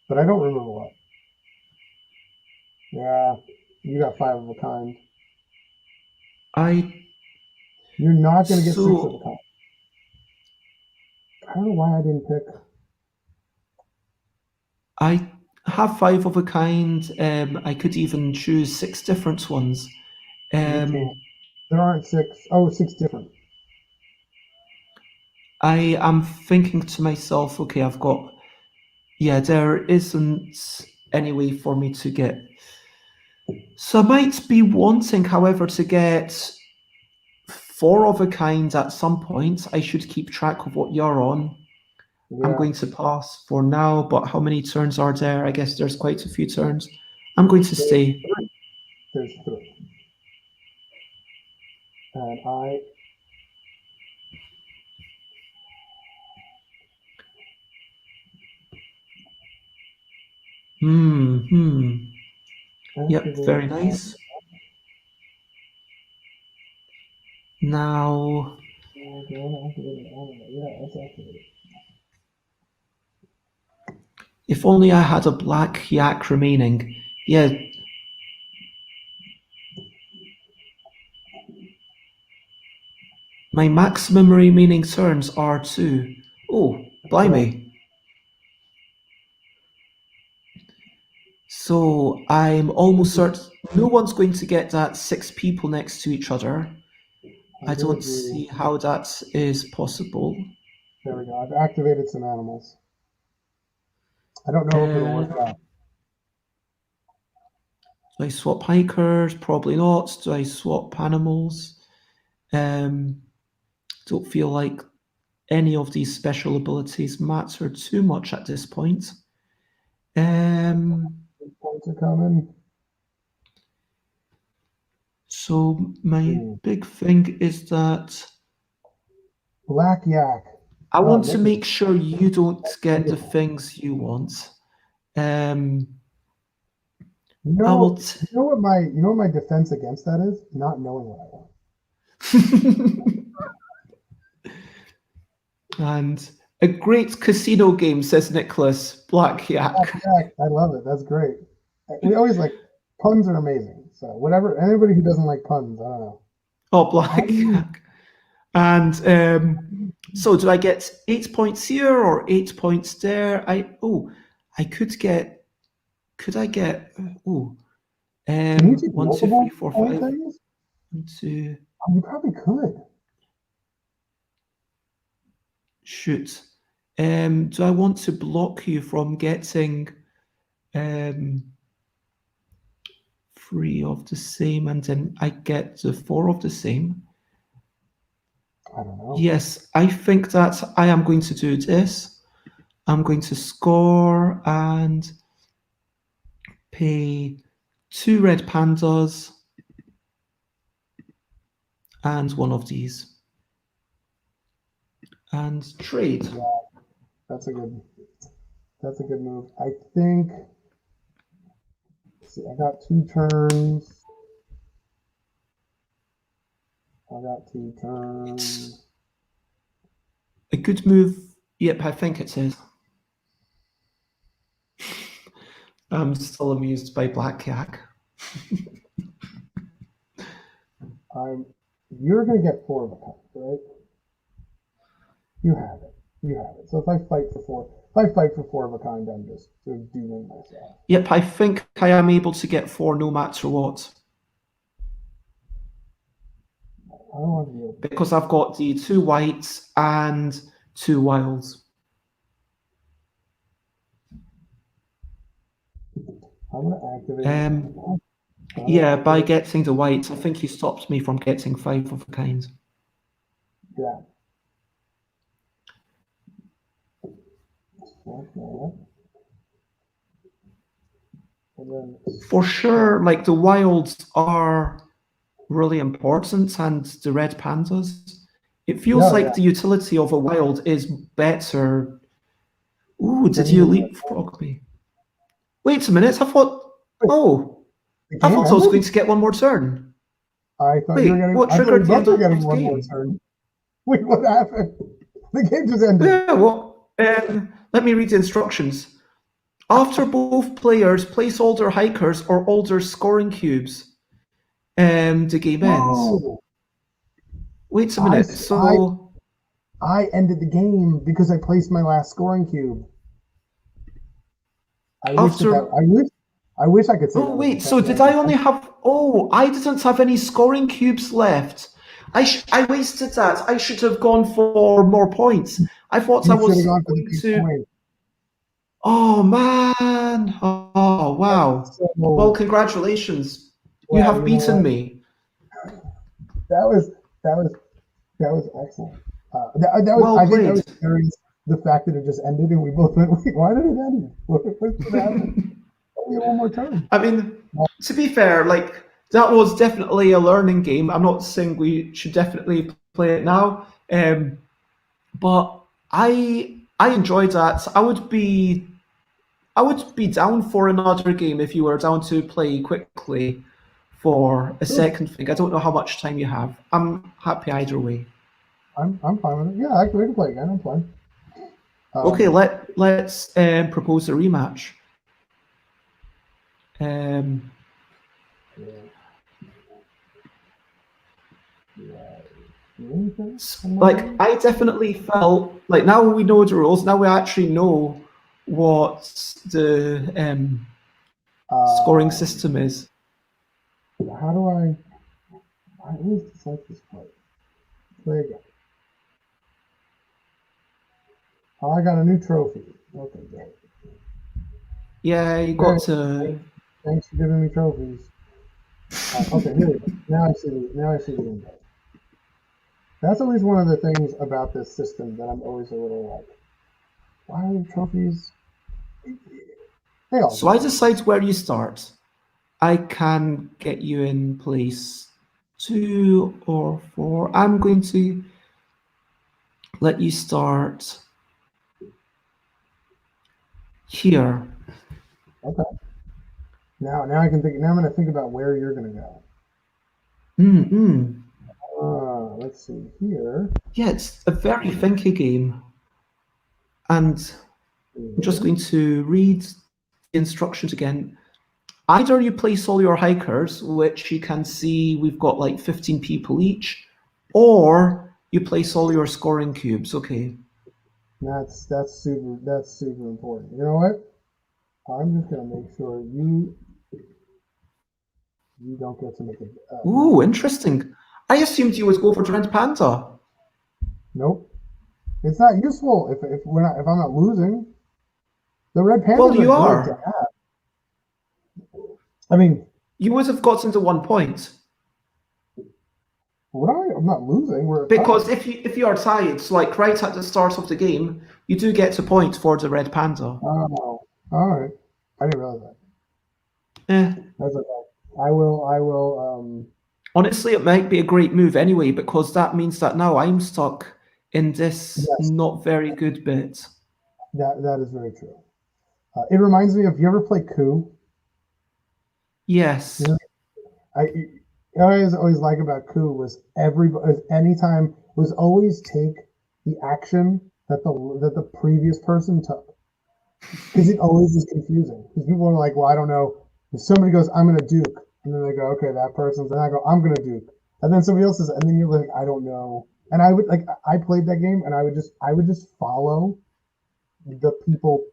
but I don't remember what. Yeah, you got 5 of a kind. You're not gonna get 6 of a kind. I don't know why I didn't pick. I have 5 of a kind. I could even choose 6 different ones. You can't. There aren't 6. Oh, 6 different. I am thinking to myself, okay, I've got, yeah, there isn't any way for me to get. So I might be wanting, however, to get 4 of a kind at some point. I should keep track of what you're on. Yeah. I'm going to pass for now, but how many turns are there? I guess there's quite a few turns. I'm going to stay. There's 3. And I. Yep, very nice. Now, if only I had a black yak remaining. Yeah. My maximum remaining turns are 2. Oh, blimey. So I'm almost certain no one's going to get that 6 people next to each other. I don't see how that is possible. There we go. I've activated some animals. I don't know if it'll work out. Do I swap hikers? Probably not. Do I swap animals? Don't feel like any of these special abilities matter too much at this point. Points are coming. So my big thing is that Black yak. I want to make sure you don't get the things you want. You know what my defense against that is? Not knowing what I want. And a great casino game, says Nicholas. Black yak. Black yak. I love it. That's great. We always puns are amazing. So whatever. Anybody who doesn't like puns, I don't know. Oh, black yak. And so do I get 8 points here or 8 points there? Could I get 1, 2, 3, 4, 5. 1, 2. You probably could. Shoot. Do I want to block you from getting 3 of the same and then I get the 4 of the same? I don't know. Yes, I think that I am going to do this. I'm going to score and pay 2 red pandas and 1 of these. and trade. Yeah, that's a good move. I think. Let's see, I got 2 turns. A good move. Yep, I think it is. I'm still amused by Black Yak. You're going to get 4 of a kind, right? You have it. So if I fight for 4 of a kind, I'm just sort of doing myself. Yep, I think I am able to get 4 no matter what. I don't want to be able to. Because I've got the 2 whites and 2 wilds. I'm going to activate. Yeah, by getting the whites, I think he stopped me from getting 5 of a kind. Yeah. For sure, like the wilds are really important, and the red pandas. It feels like the utility of a wild is better. Ooh, did you leapfrog me? Wait a minute, I thought I was going to get 1 more turn. I thought you were getting. What triggered the end of the one more turn? Wait, what happened? The game just ended. Yeah, well, let me read the instructions. After both players place all their hikers or all their scoring cubes, the game ends. Wait a minute. I ended the game because I placed my last scoring cube. I wish I could say. Oh wait, so did I only have? Oh, I didn't have any scoring cubes left. I wasted that. I should have gone for more points. I thought I was going to. Oh man! Oh wow! Well, congratulations. You have beaten me. That was excellent. I think that was the fact that it just ended and we both went, wait, why did it end? What happened? Only 1 more turn. I mean, to be fair, like that was definitely a learning game. I'm not saying we should definitely play it now, but I enjoyed that. I would be down for another game if you were down to play quickly for a second thing. I don't know how much time you have. I'm happy either way. I'm fine with it. Yeah, I can play again. I'm fine. Okay, let's propose a rematch. Like I definitely felt like now we know the rules. Now we actually know what the scoring system is. How do I always select this part? Play again. Oh, I got a new trophy. Okay, great. Yeah, you got to. Thanks for giving me trophies. Okay, here we go. Now I see the window. That's always one of the things about this system that I'm always a little like, why are the trophies? So I decide where you start. I can get you in place 2 or 4. I'm going to let you start here. Okay. Now I can think. Now I'm going to think about where you're going to go. Let's see here. Yeah, it's a very thinky game, and I'm just going to read the instructions again. Either you place all your hikers, which you can see we've got like 15 people each, or you place all your scoring cubes. Okay. That's super important. You know what? I'm just gonna make sure you don't get to make it. Ooh, interesting. I assumed you would go for Red Panda. Nope. It's not useful if I'm not losing. The Red Panda. Well, you are. I mean, you would have gotten to 1 point. Would I? I'm not losing. Because if you are tied, so like right at the start of the game, you do get a point for the Red Panda. Oh, all right. I didn't realize that. Yeah. That's okay. I will. Honestly, it might be a great move anyway, because that means that now I'm stuck in this Yes, not very good bit. that is very true. It reminds me of, you ever play Coup? Yes. I always like about Coup was anytime was always take the action that the previous person took, because it always is confusing, because people are like, well, I don't know, if somebody goes, I'm gonna duke, and then they go, okay, that person's, and I go, I'm gonna duke, and then somebody else says, and then you're like, I don't know. And I played that game, and I would just follow the people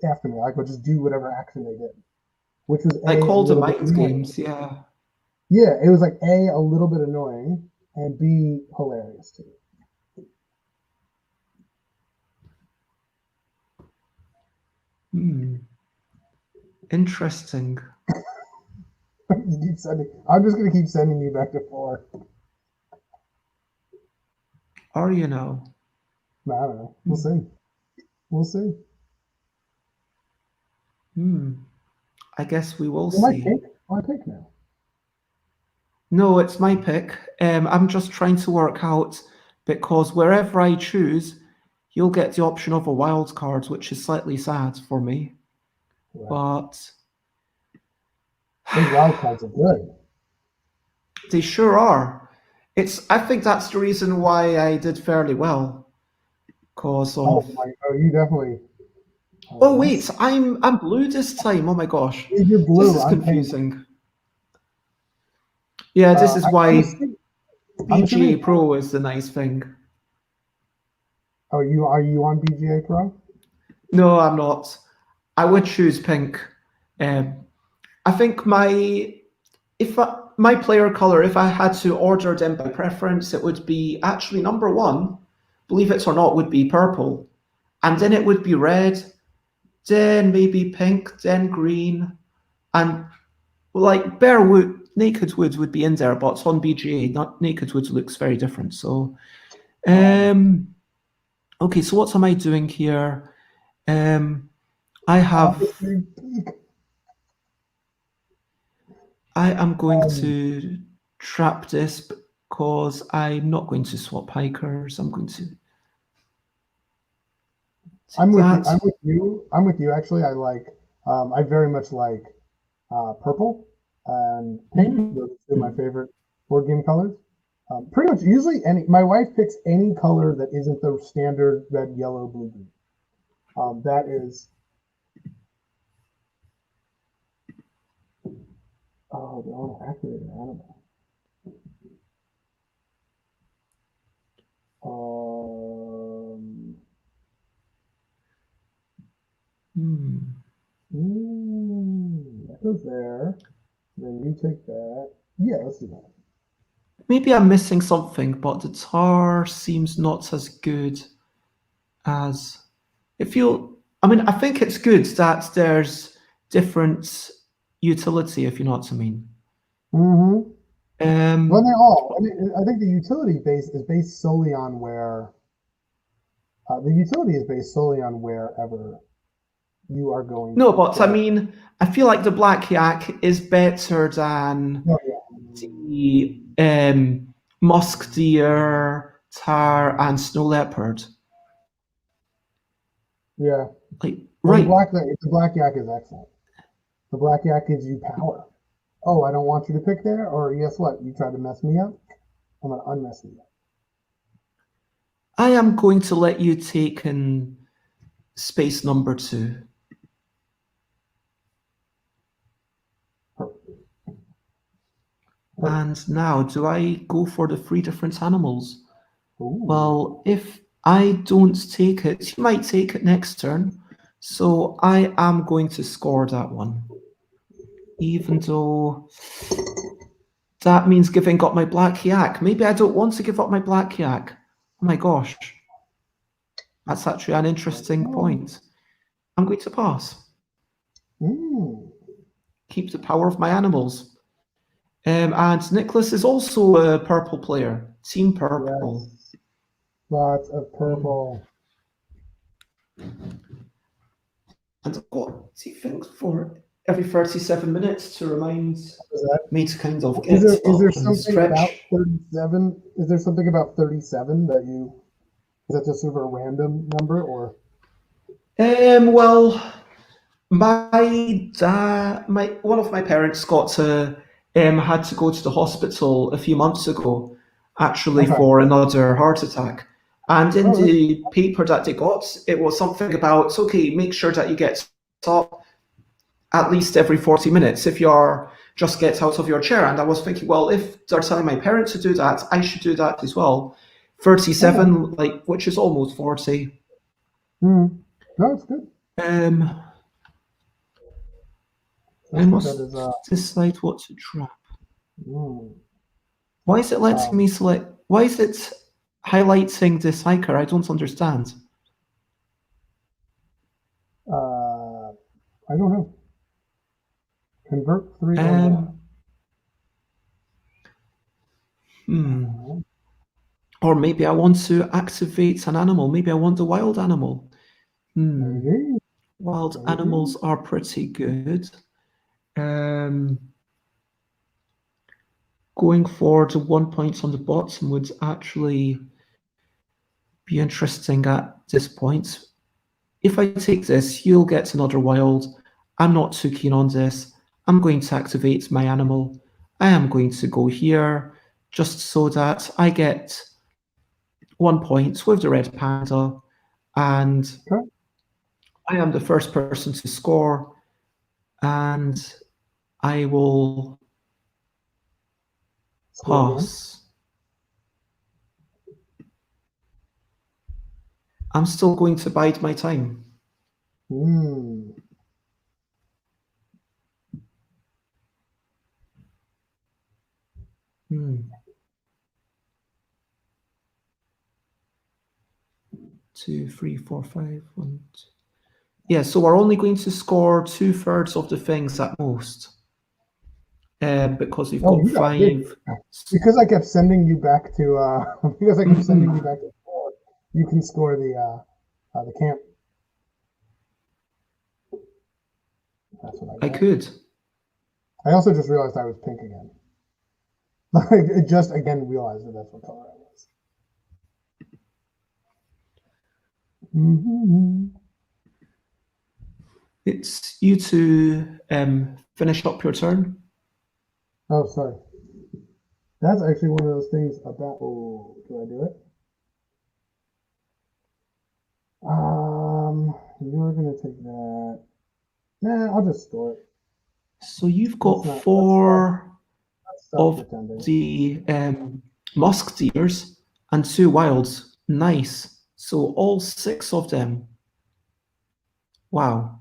after me. I would just do whatever action they did, which was Like a all the little bit mind annoying. games, yeah. Yeah, it was like a little bit annoying, and B, hilarious too. Interesting. I'm just gonna keep sending you back to 4. Are you now? I don't know. We'll see. We'll see. I guess we will My see. pick. My pick now. No, it's my pick. I'm just trying to work out, because wherever I choose, you'll get the option of a wild card, which is slightly sad for me. Right. But Those wild cards are good. they sure are. I think that's the reason why I did fairly well. Because of You definitely. Oh wait, I'm blue this time. Oh my gosh. You're blue. This is I'm pink. confusing. Yeah, this is why I'm BGA assuming- Pro is the nice thing. Are you on BGA Pro? No, I'm not. I would choose pink. I think my player color, if I had to order them by preference, it would be actually number 1, believe it or not, would be purple. And then it would be red, then maybe pink, then green. And like Naked Woods would be in there, but it's on BGA. Not Naked Woods looks very different. So, okay. So what am I doing here? I am going to trap this, because I'm not going to swap hikers. I'm going to. I'm with you. Actually, I very much like purple and pink. Those are my favorite board game colors. Pretty much, usually, my wife picks any color that isn't the standard red, yellow, blue, green. That is. Oh, they want to activate an animal. That goes there. Then you take that. Yeah, let's do that. Maybe I'm missing something, but the tar seems not as good as I think it's good that there's different utility, if you know what I mean. Well, I think the utility is based solely on where. The utility is based solely on wherever you are going. No, but I mean, I feel like the black yak is better than the musk deer, tar, and snow leopard. Yeah. Like, right. The black yak is excellent. The black yak gives you power. Oh, I don't want you to pick there, or guess what? You tried to mess me up. I'm gonna unmess you up. I am going to let you take in space number 2. And now, do I go for the 3 different animals? Ooh. Well, if I don't take it, you might take it next turn. So I am going to score that one. Even though that means giving up my black yak. Maybe I don't want to give up my black yak. Oh my gosh. That's actually an interesting point. I'm going to pass. Keep the power of my animals. And Nicholas is also a purple player. Team purple. Yes. Lots of purple. And I've got 2 things for every 37 minutes to remind me to kind of get is there something stretch. about 37? Is there something about 37 that you Is that just sort of a random number, or? Well, one of my parents had to go to the hospital a few months ago, actually Okay. for another heart attack. And in Oh, that's, the paper that they got, it was something about, okay, make sure that you get up at least every 40 minutes if you're just get out of your chair. And I was thinking, well, if they're telling my parents to do that, I should do that as well. 37, like, which is almost 40. no, it's good. I That must is decide what to drop. mm, Why is it letting me select? Why is it highlighting this hiker? I don't understand. I don't know. Convert 3 on Or maybe I want to activate an animal. Maybe I want the wild animal. Maybe. Wild animals are pretty good. Going for the 1 point on the bottom would actually be interesting at this point. If I take this, you'll get another wild. I'm not too keen on this. I'm going to activate my animal. I am going to go here just so that I get 1 point with the red panda, and I am the first person to score, and I will pass. I'm still going to bide my time. 2, 3, 4, 5, 1, 2. Yeah, so we're only going to score 2/3 of the things at most. Because we've got 5. Because I kept sending you back to because I kept sending you back to you can score the camp. That's what I could. I also just realized I was pink again. Like, it just again realized that that's what color I was. It's you to finish up your turn. Oh, sorry. That's actually one of those things about. Oh, do I do it? You're gonna take that. Nah, I'll just store it. So you've got 4 of pretending. the musketeers and 2 wilds. Nice. So all 6 of them. Wow.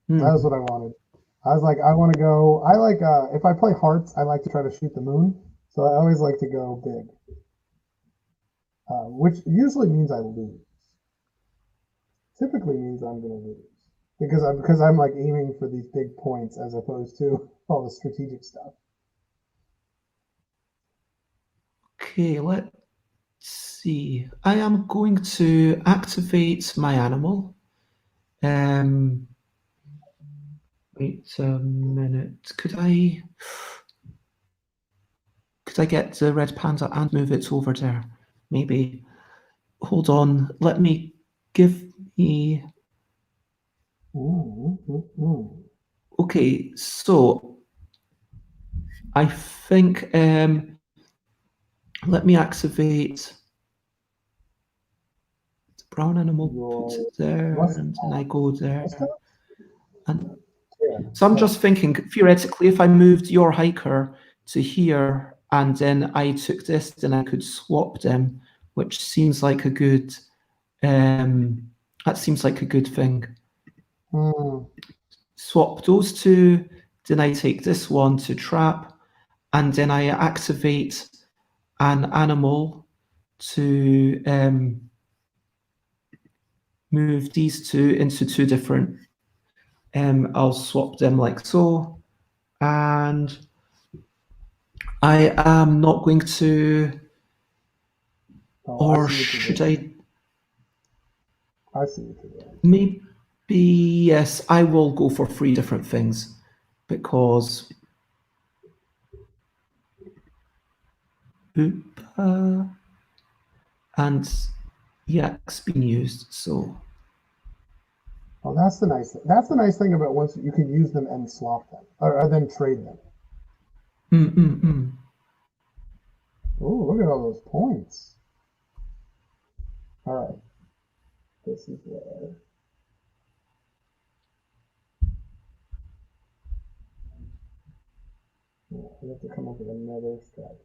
That was what I wanted. I was like, I want to go. I like if I play hearts, I like to try to shoot the moon. So I always like to go big, which usually means I lose. Typically means I'm going to lose because I'm like aiming for these big points as opposed to all the strategic stuff. Okay, let's see. I am going to activate my animal. Wait a minute. Could I get the red panda and move it over there? Maybe. Hold on. Let me give me. Okay, so I think let me activate the brown animal, put it there, and then I go there. And so I'm just thinking, theoretically, if I moved your hiker to here and then I took this, then I could swap them, which seems like a good that seems like a good thing. Swap those 2, then I take this one to trap, and then I activate an animal to move these 2 into 2 different. I'll swap them like so, and I am not going to, or should I? I see what you're doing. Maybe yes, I will go for 3 different things because. And yaks being used. So Oh, that's the nice thing. That's the nice thing about once you can use them and swap them, or then trade them. Oh, look at all those points. All right. This is where. Yeah, we have to come up with another strategy.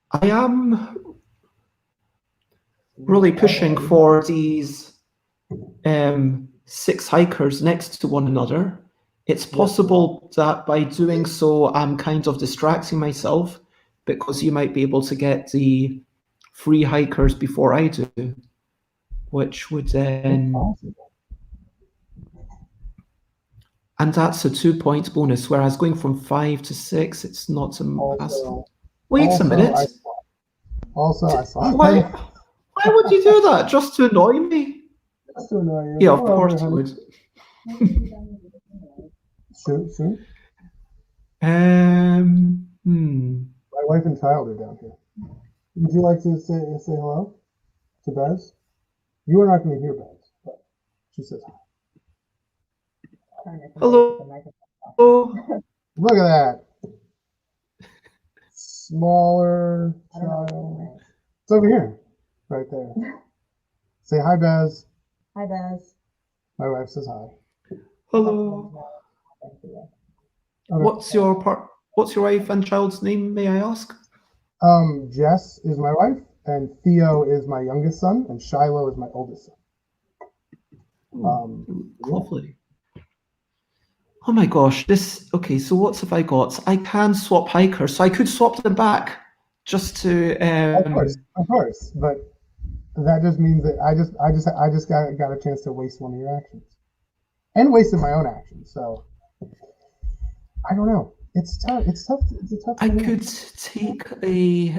I am really pushing for these 6 hikers next to one another. It's possible that by doing so, I'm kind of distracting myself because you might be able to get the free hikers before I do, which would then. And that's a 2-point bonus, whereas going from 5 to 6, it's not a massive. Wait a minute. I saw. Why would you do that? Just to annoy me? Just to annoy you. Yeah, of course you would. Soon. My wife and child are down here. Would you like to say hello to Bez? You are not going to hear Bez, but she says hi. Hello. Look at that. Smaller child. It's over here. Right there. Say hi, Bez. Hi, Bez. My wife says hi. Hello. Okay. What's your wife and child's name, may I ask? Jess is my wife, and Theo is my youngest son, and Shiloh is my oldest son. Lovely. Oh my gosh, okay, so what have I got? I can swap hikers, so I could swap them back just to Of course, but that just means that I just got a chance to waste one of your actions. And wasted my own actions, so I don't know. It's tough. It's a tough I could take a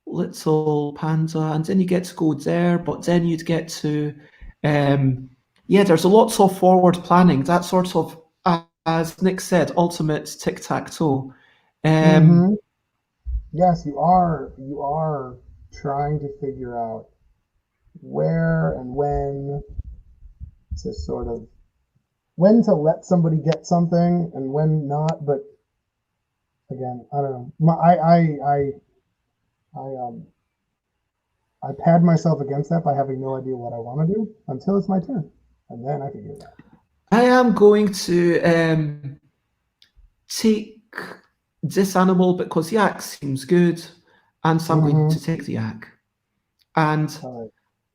little panda, and then you get to go there, but then you'd get to there's a lot of forward planning. That sort of, as Nick said, ultimate tic-tac-toe. Yes, you are trying to figure out where and when to sort of when to let somebody get something and when not. But again, I don't know. I pad myself against that by having no idea what I want to do until it's my turn, and then I figure it out. I am going to take this animal because yak seems good, and so I'm going to take the yak. And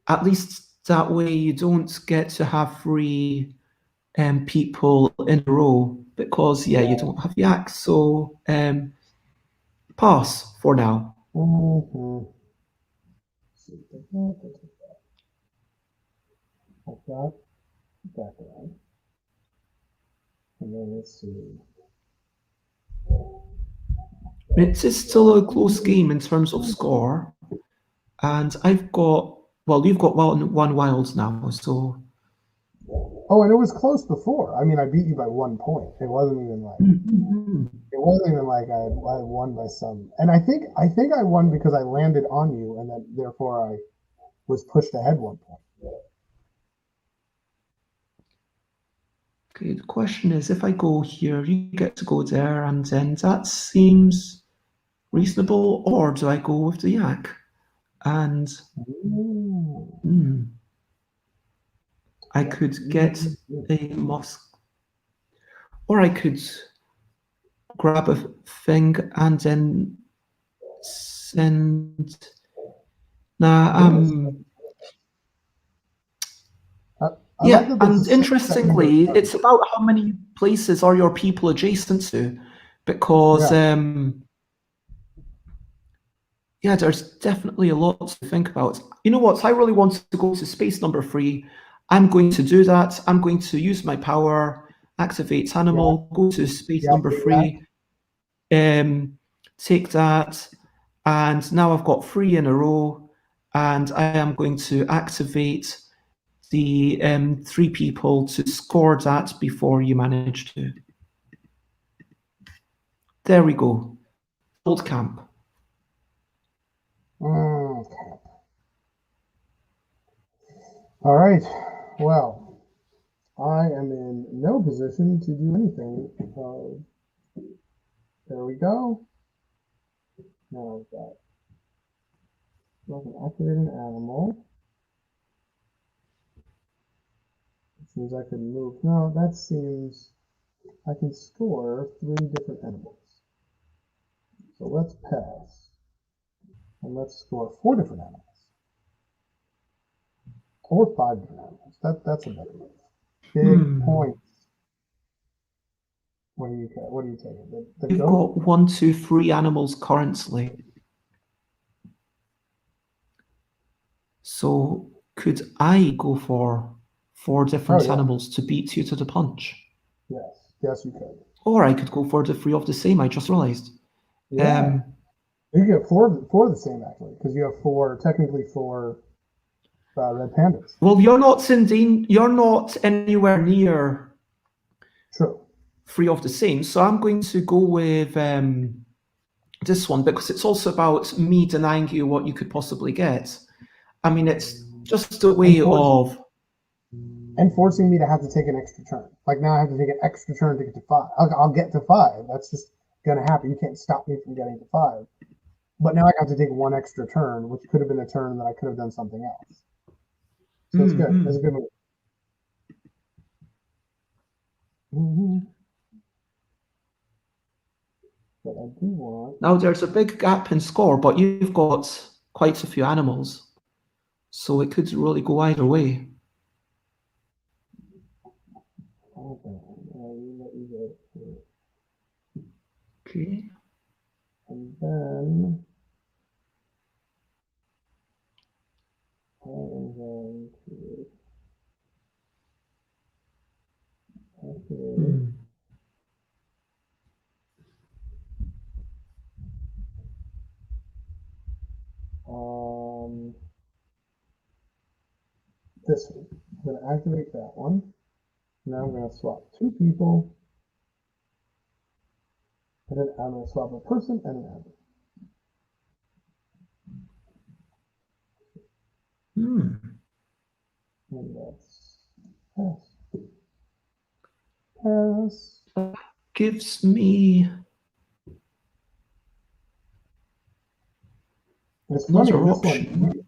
at least that way you don't get to have free people in a row because you don't have yaks. So pass for now. I've got that one. And then let's see. It is still a close game in terms of score. And you've got one wild now, so. Oh, and it was close before. I mean, I beat you by 1 point. It wasn't even like I won by some. And I think I won because I landed on you, and then therefore I was pushed ahead 1 point. Okay, the question is, if I go here, you get to go there, and then that seems reasonable, or do I go with the yak? And I could get a musk, or I could grab a thing and then send. And interestingly, it's about how many places are your people adjacent to, because there's definitely a lot to think about. You know what? I really want to go to space number 3. I'm going to do that. I'm going to use my power, activate animal, go to space number 3, take that, and now I've got 3 in a row, and I am going to activate the 3 people to score that before you manage to. There we go. Old camp. Okay. All right. Well, I am in no position to do anything. There we go. Now I've got like an activating animal. Which means I can move. No, that seems I can score 3 different animals. So let's pass. And let's score 4 different animals. Or 5 different animals. That's a better move. Big points. What do you take? The You've goat? got 1, 2, 3 animals currently. So could I go for 4 different animals to beat you to the punch? Yes, you could. Or I could go for the 3 of the same, I just realized. Yeah. You get 4 of the same, actually, because you have technically 4 red pandas. Well, you're not anywhere near True. 3 of the same, so I'm going to go with this one, because it's also about me denying you what you could possibly get. I mean, it's just a way of... And forcing me to have to take an extra turn. Like, now I have to take an extra turn to get to 5. I'll get to 5. That's just going to happen. You can't stop me from getting to 5. But now I have to take 1 extra turn, which could have been a turn that I could have done something else. So it's good. It's a good move. But I do want... Now, there's a big gap in score, but you've got quite a few animals. So it could really go either way. Okay. And then I am going to activate this one. I'm going to activate that one. Now I'm going to swap 2 people. And then I'm going to swap a person and an animal. And that's pass. Pass. That gives me... It's funny, another this option.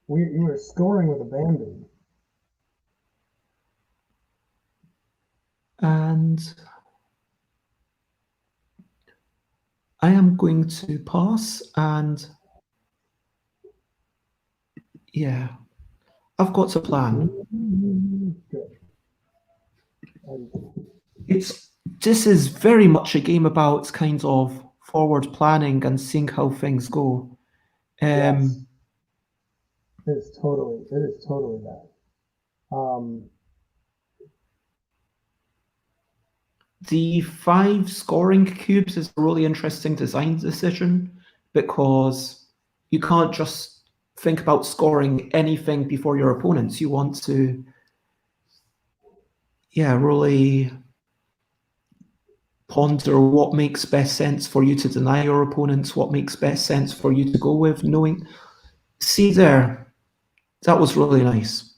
one, you were scoring with abandon. And I am going to pass, and yeah, I've got a plan. This is very much a game about kind of forward planning and seeing how things go. Yes. It is totally that. The 5 scoring cubes is a really interesting design decision, because you can't just think about scoring anything before your opponents. You want to, really ponder what makes best sense for you to deny your opponents, what makes best sense for you to go with, knowing. See there, that was really nice.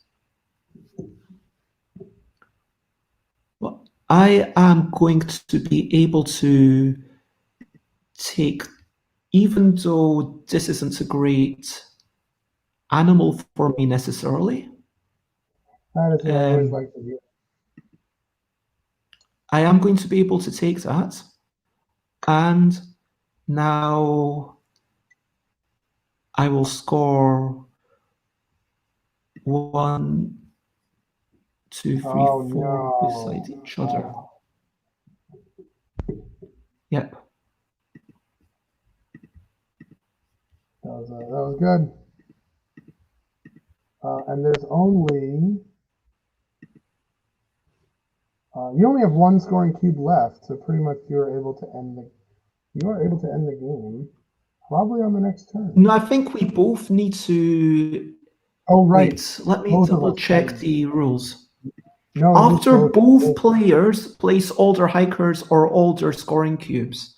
Well, I am going to be able to take, even though this isn't a great animal for me necessarily. That is what I always like to do. I am going to be able to take that. And now I will score 1, 2, 3, 4 beside each other. Yep. That was good. And there's only... you only have 1 scoring cube left, so pretty much you are able to end the game probably on the next turn. No, I think we both need to Oh, right. Wait, let me Both of double us check played. the rules. No, just After both players place all their hikers or all their scoring cubes.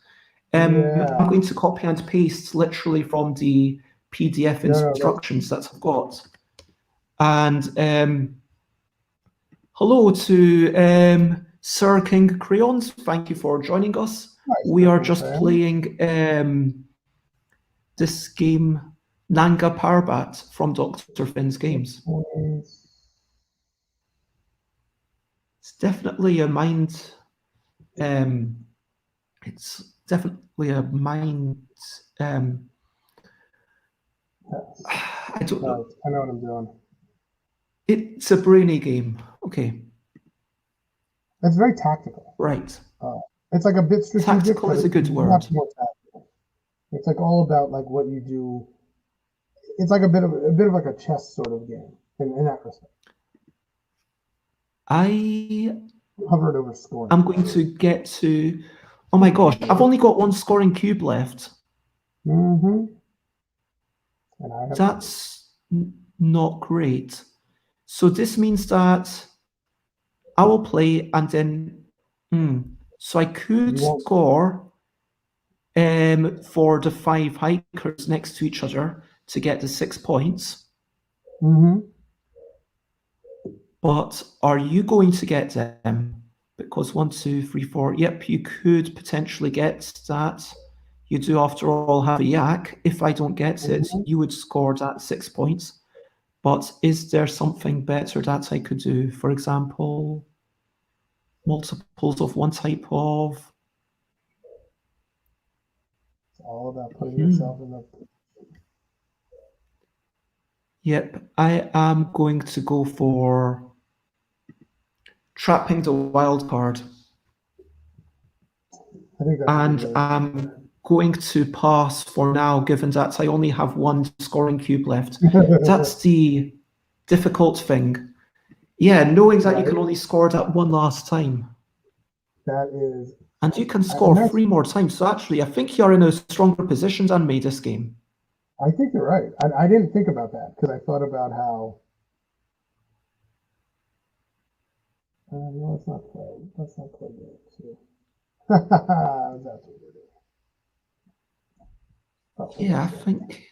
Yeah. I'm going to copy and paste literally from the PDF No, instructions that I've got. And hello to Sir King Crayons. Thank you for joining us. Nice, We are King just Crayons. playing this game, Nanga Parbat from Dr. Finn's Games. It's definitely a mind. It's definitely a mind. I don't know. I know what I'm doing. It's a brainy game. Okay. It's very tactical. Right. It's like a bit strategic. Tactical is a good word. Much more tactical. It's like all about like what you do. It's like a bit of like a chess sort of game in that respect. I hovered over scoring. I'm going to get to. Oh my gosh! I've only got one scoring cube left. Mm-hmm. And I have That's not great. So this means that I will play and then. So I could score for the 5 hikers next to each other to get the 6 points. Mm-hmm. But are you going to get them? Because 1, 2, 3, 4. Yep, you could potentially get that. You do, after all, have a yak. If I don't get it, you would score that 6 points. But is there something better that I could do? For example, multiples of one type of. It's all about putting yourself in the. Yep, I am going to go for trapping the wild card. I think that's and I'm going to pass for now, given that I only have one scoring cube left. That's the difficult thing. Yeah, knowing that you can only score that one last time. That is. And you can score 3 more times. So actually, I think you're in a stronger position than me this game. I think you're right. I didn't think about that because I thought about how. No, let's not play. Let's not play games here. That's what we're doing. Yeah, I think.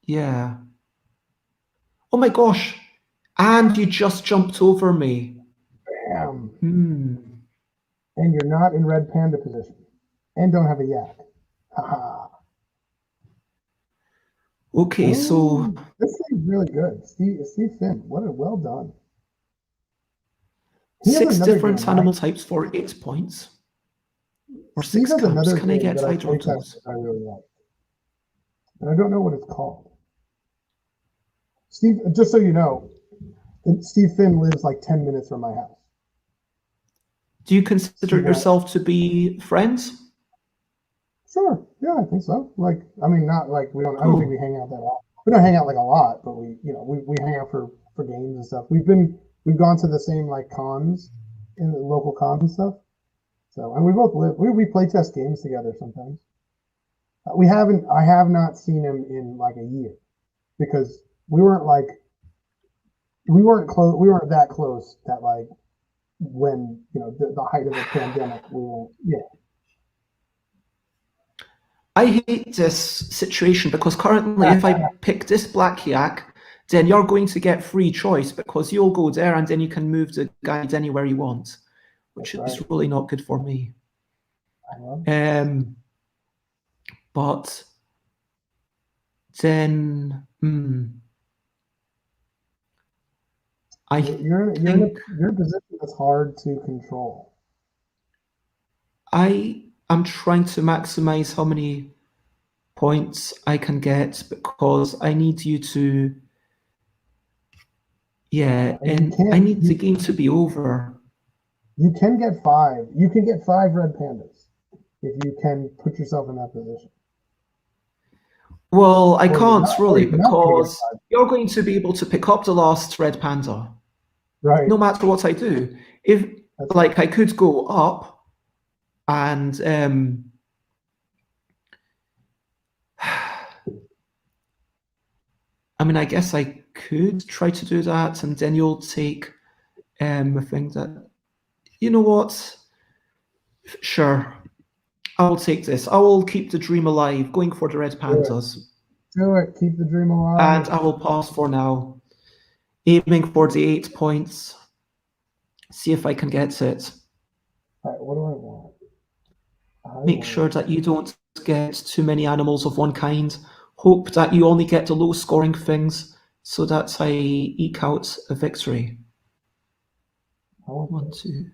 Yeah. Oh my gosh. And you just jumped over me. Bam. And you're not in red panda position. And don't have a yak. Haha. Okay, so. This seems really good. Steve Finn, what a well done. 6 different animal types for 8 points. Or 6 cups. Can I get either of those? I really like. And I don't know what it's called. Steve, just so you know, Steve Finn lives like 10 minutes from my house. Do you consider yourself to be friends? Sure. Yeah, I think so. Like, I mean, not like we don't. I don't think we hang out that lot. We don't hang out like a lot, but we hang out for games and stuff. We've gone to the same like cons, in the local cons and stuff. So, and we both live. We play test games together sometimes. I have not seen him in like a year because we weren't close. We weren't that close that like when the height of the pandemic. We weren't. Yeah. I hate this situation because currently if I pick this black yak, then you're going to get free choice because you'll go there and then you can move the guide anywhere you want, which is really not good for me. But then you're in a position that's hard to control. I'm trying to maximize how many points I can get because I need you to. Yeah, and I need the game to be over. You can get 5. You can get 5 red pandas if you can put yourself in that position. Well, I can't really because you're going to be able to pick up the last red panda. Right. No matter what I do. If like I could go up and I mean, I guess I could try to do that, and then you'll take a thing that. You know what? Sure, I will take this. I will keep the dream alive, going for the red pandas. Do it. Keep the dream alive. And I will pause for now, aiming for the 8 points. See if I can get it. All right, what do I want? Make sure that you don't get too many animals of one kind. Hope that you only get the low-scoring things, so that I eke out a victory. I want 1, 2.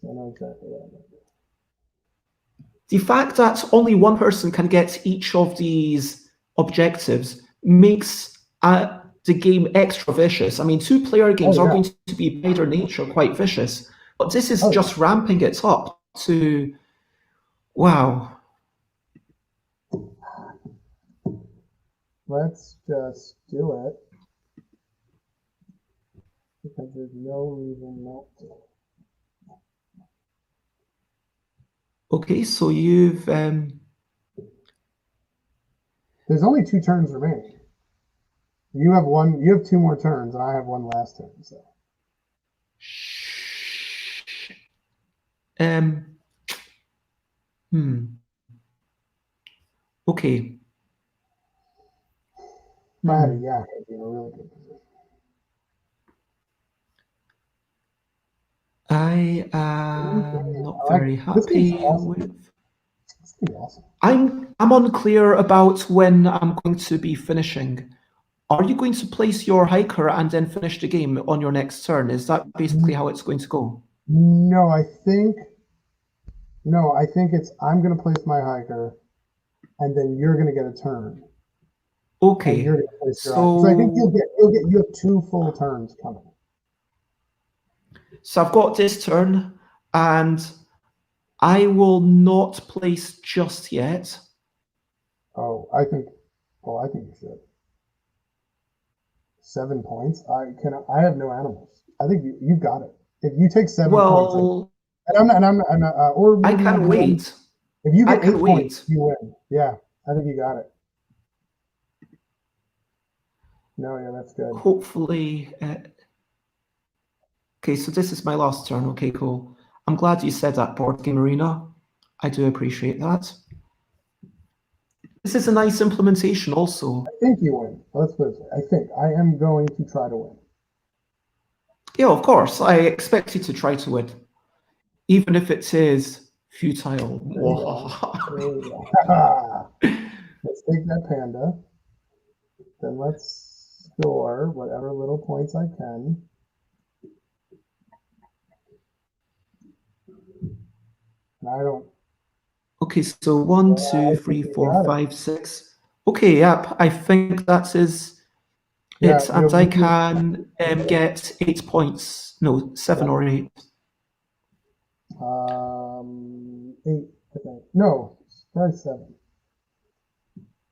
I know exactly what I want. The fact that only one person can get each of these objectives makes the game extra vicious. I mean, two-player games are going to be by their nature quite vicious, but this is just ramping it up to, wow. Let's just do it, because there's no reason not to. Okay, so you've... There's only 2 turns remaining. You have 2 more turns, and I have 1 last turn, so. Okay. If I had a yak, I'd be in a really good position. I am not very happy with... This could be awesome. I'm unclear about when I'm going to be finishing. Are you going to place your hiker and then finish the game on your next turn? Is that basically how it's going to go? No, I think it's I'm going to place my hiker, and then you're going to get a turn. Okay. And you're going to place your hiker. So I think you have 2 full turns coming. So I've got this turn, and I will not place just yet. Oh, I think you should. 7 points. I have no animals. I think you got it. If you take 7 points, and I'm not, or I can wait. If you get 8 points, you win. Yeah, I think you got it. No, yeah, that's good. Hopefully. Okay, so this is my last turn. Okay, cool. I'm glad you said that, Board Game Arena. I do appreciate that. This is a nice implementation also. I think you win. Let's put it this way. I think I am going to try to win. Yeah, of course. I expect you to try to win. Even if it is futile. Let's take that panda. Then let's score whatever little points I can. And I don't. Okay, so 1, 2, 3, 4, 5, 6. Okay, yep. I think that is it, and I can get 8 points. No, 7 or 8. 8. I think. No, try 7.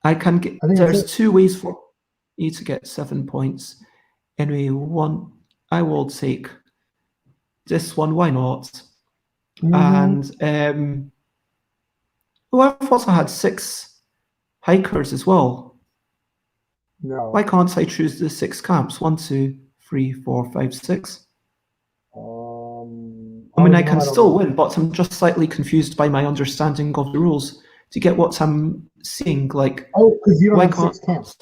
I can get. There's 2 ways for you to get 7 points. Anyway, I will take this one. Why not? And I thought I had 6 hikers as well. No. Why can't I choose the 6 camps? 1, 2, 3, 4, 5, 6. I mean, I can still win, but I'm just slightly confused by my understanding of the rules. To get what I'm seeing, like, because you don't have 6 camps.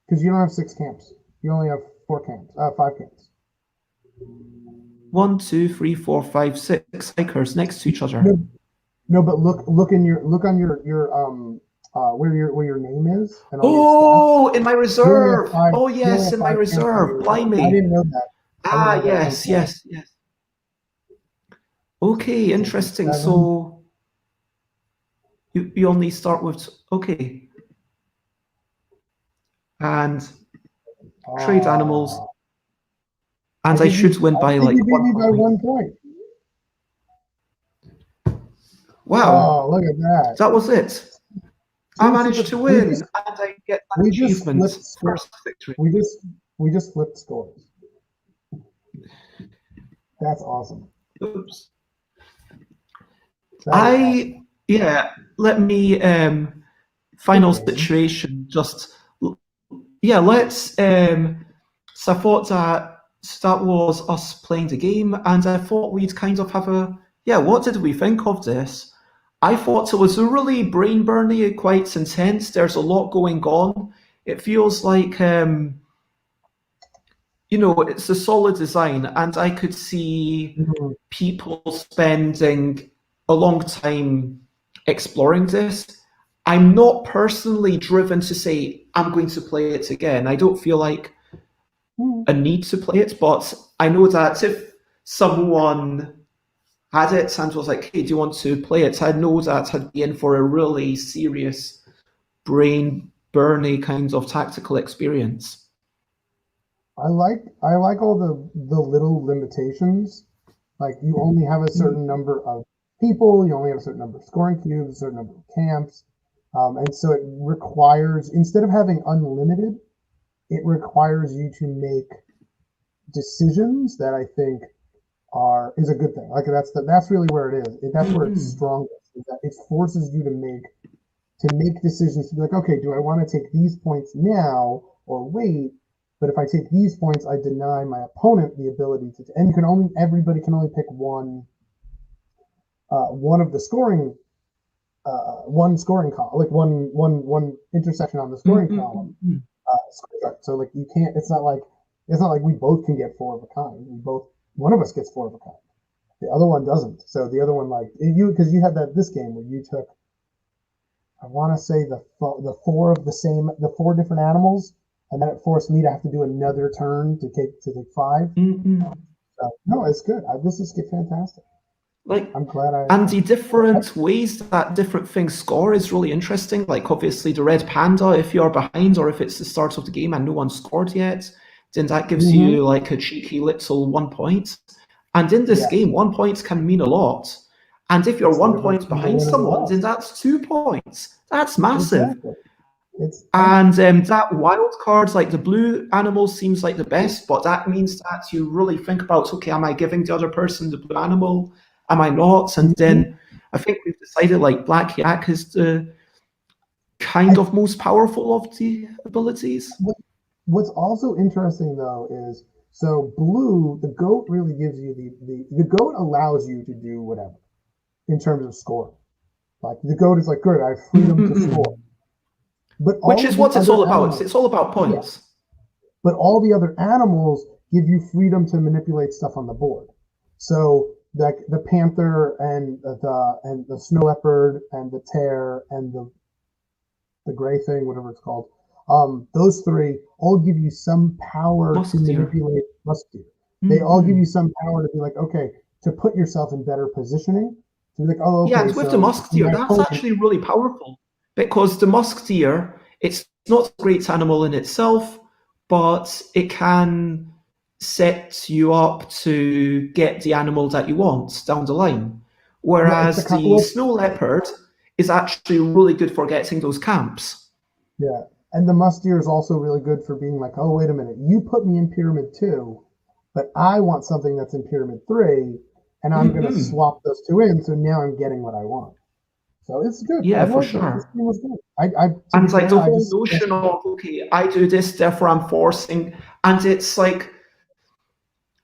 Because you don't have 6 camps. You only have 5 camps. 1, 2, 3, 4, 5, 6 hikers next to each other. No, but look on your where your name is. And in my reserve. Oh yes, in my reserve. Blimey. I didn't know that. Yes. Okay, interesting. So you only start with and trade animals, and I should win by like 1 point. Wow! Oh, look at that! That was it. I managed to win, and I get an achievement. First victory. We just flipped scores. That's awesome. Oops. Let me final situation. Just yeah, let's. So I thought that was us playing the game, and I thought we'd kind of have a yeah. What did we think of this? I thought it was a really brain burning, quite intense. There's a lot going on. It feels like it's a solid design, and I could see Mhm. people spending a long time exploring this. I'm not personally driven to say I'm going to play it again. I don't feel like a need to play it, but I know that if someone had it and was like, hey, do you want to play it? I know that I'd be in for a really serious, brain burny kind of tactical experience. I like all the little limitations. Like you only have a certain number of people, you only have a certain number of scoring cubes, a certain number of camps, and so it requires, instead of having unlimited, it requires you to make decisions that I think is a good thing. Like that's really where it is. That's where it's Mm-mm. strongest. Is that it forces you to make decisions to be like, okay, do I want to take these points now or wait? But if I take these points, I deny my opponent the ability to. And everybody can only pick one of the scoring one scoring column, like one intersection on the scoring column. Mm-mm. So like you can't. It's not like we both can get four of a kind. One of us gets four of a kind. The other one doesn't. So the other one, like because you had this game where you took, I want to say the four different animals, and then it forced me to have to do another turn to take five. Mm-mm. So, no, it's good. This is fantastic. Like, I'm glad and the different ways that different things score is really interesting. Like, obviously, the red panda, if you're behind or if it's the start of the game and no one scored yet, then that gives Mm-hmm. you like a cheeky little 1 point. And in this Yes, game, 1 point can mean a lot. And if you're it's one literally point you behind win or you someone, then lost. that's 2 points. That's massive. Exactly. It's And that wild card, like the blue animal, seems like the best, but that means that you really think about, okay, am I giving the other person the blue animal? Am I not? And mhm. then I think we've decided like black yak is the I kind of most powerful of the abilities. what, what's also interesting though is so blue, the goat really gives you the goat allows you to do whatever in terms of scoring. Like the goat is like, good, I have freedom to score. Mm-mm-mm. But Which all is of the what it's other all about. animals, It's all about yeah, points. but all the other animals give you freedom to manipulate stuff on the board. So like the panther and the snow leopard and the tear and the gray thing, whatever it's called, those three all give you some power to Musketeer. manipulate musketeer. They all give you Mm-mm. some power to be like, okay, to put yourself in better positioning. To be like, oh, Yeah, okay, and with the so musketeer, my that's opponent, actually really powerful because the musketeer, it's not a great animal in itself, but it can set you up to get the animal that you want down the line. yeah, it's a Whereas the well, snow leopard is actually really good for getting those camps. yeah, and the musketeer is also really good for being like, oh, wait a minute, you put me in pyramid two, but I want something that's in pyramid three, and I'm gonna Mm-mm. swap those two in, so now I'm getting what I want. So it's good. I Yeah, for like it. This sure. game was good. I to be And like fair, the I whole just notion of, okay, I do this, therefore I'm forcing, and it's like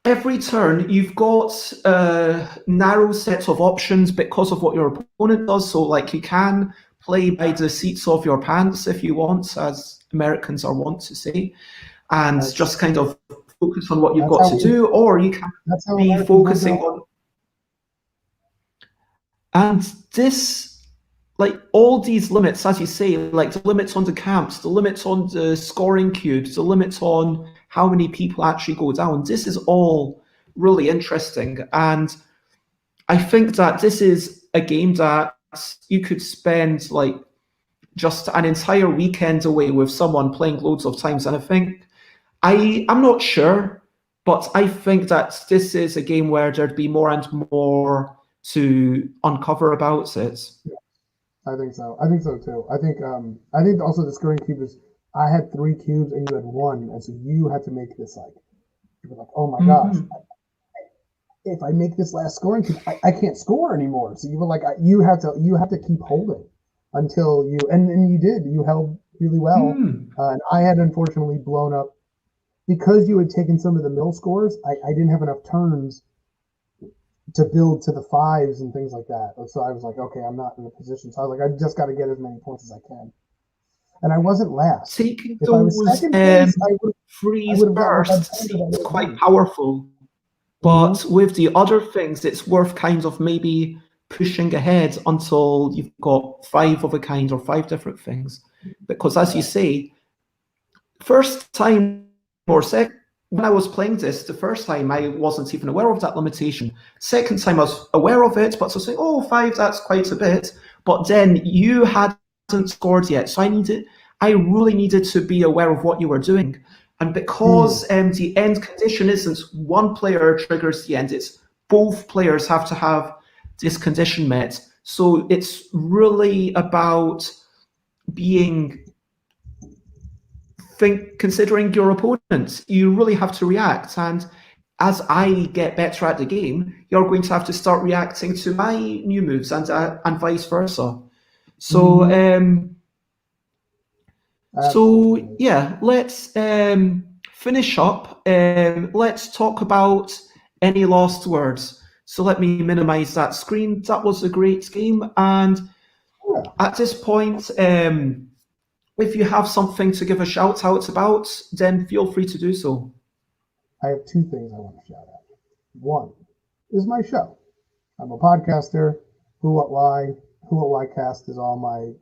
every turn you've got a narrow set of options because of what your opponent does. So like you can play by the seats of your pants if you want, as Americans are wont to say, and just that's kind of focus on what you've that's got how to we do, or you can that's how be Americans went to focusing war. on and this like all these limits, as you say, like the limits on the camps, the limits on the scoring cubes, the limits on how many people actually go down, this is all really interesting. And I think that this is a game that you could spend like just an entire weekend away with someone playing loads of times. And I think I'm not sure, but I think that this is a game where there'd be more and more to uncover about it. I think so. I think so too. I think also the scoring cube is I had three cubes and you had one, and so you had to make this like you were like, oh my gosh, Mm-hmm. if I make this last scoring cube, I can't score anymore. So you were like, you have to keep holding until you and you did. You held really well. And I had unfortunately blown up because you had taken some of the mill scores. I didn't have enough turns to build to the 5s and things like that. So I was like, okay, I'm not in a position. So I was like, I just got to get as many points as I can. And I wasn't last. Taking If I was those second place, I freeze would have gotten bursts seems quite powerful. But with the other things, it's worth kind of maybe pushing ahead until you've got 5 of a kind or 5 different things. Because as you say, first time or second, when I was playing this, the first time I wasn't even aware of that limitation. Second time I was aware of it, but I was saying, oh, 5, that's quite a bit. But then you hadn't scored yet. So I really needed to be aware of what you were doing. And because the end condition isn't one player triggers the end, it's both players have to have this condition met. So it's really about considering your opponent. You really have to react. And as I get better at the game, you're going to have to start reacting to my new moves and vice versa. So, so yeah, let's finish up. Let's talk about any last words. So let me minimize that screen. That was a great game. And at this point, if you have something to give a shout out about, then feel free to do so. I have 2 things I want to shout out. One is my show. I'm a podcaster. Who What Why Cast is all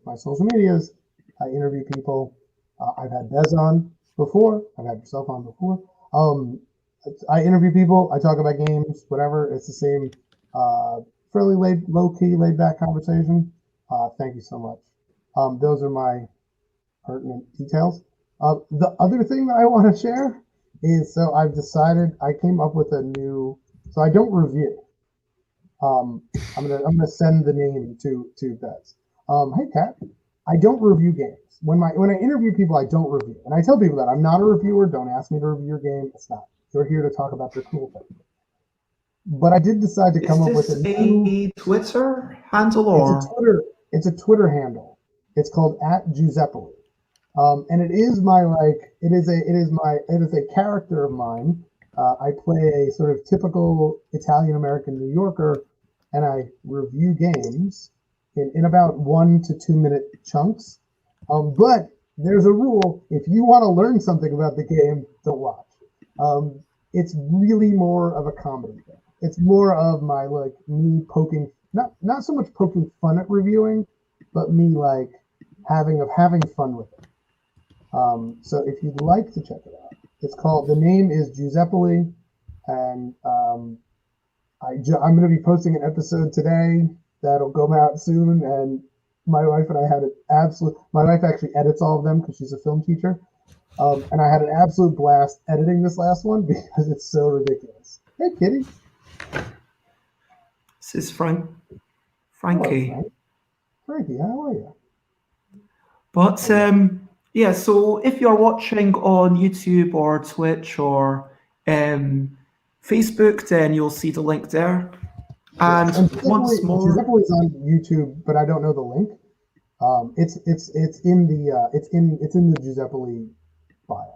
my social medias. I interview people. I've had Bez on before. I've had yourself on before. I interview people. I talk about games, whatever. It's the same, fairly low-key, laid-back conversation. Thank you so much. Those are my pertinent details. The other thing that I want to share is, so I've decided, I came up with a new, so I don't review. I'm gonna send the name to Bez. Hey Kat, I don't review games. When I interview people, I don't review, and I tell people that I'm not a reviewer. Don't ask me to review your game. It's not. You're here to talk about your cool thing. But I did decide to come up with a new Twitter handle, or it's a Twitter handle. It's called @Giuseppe. And it is a character of mine. I play a sort of typical Italian American New Yorker, and I review games in about 1 to 2 minute chunks. But there's a rule: if you want to learn something about the game, don't watch. It's really more of a comedy thing. It's more of my me poking, not so much poking fun at reviewing, but me having fun with it. So if you'd like to check it out, the name is Giuseppe, and I'm going to be posting an episode today that'll go out soon, and my wife and I had my wife actually edits all of them because she's a film teacher, and I had an absolute blast editing this last one because it's so ridiculous. Hey kitty. This is Frankie. Hello, Frankie, how are you? But yeah, so if you're watching on YouTube or Twitch or Facebook, then you'll see the link there. And once more, Giuseppe's on YouTube, but I don't know the link. It's in the Giuseppe bio.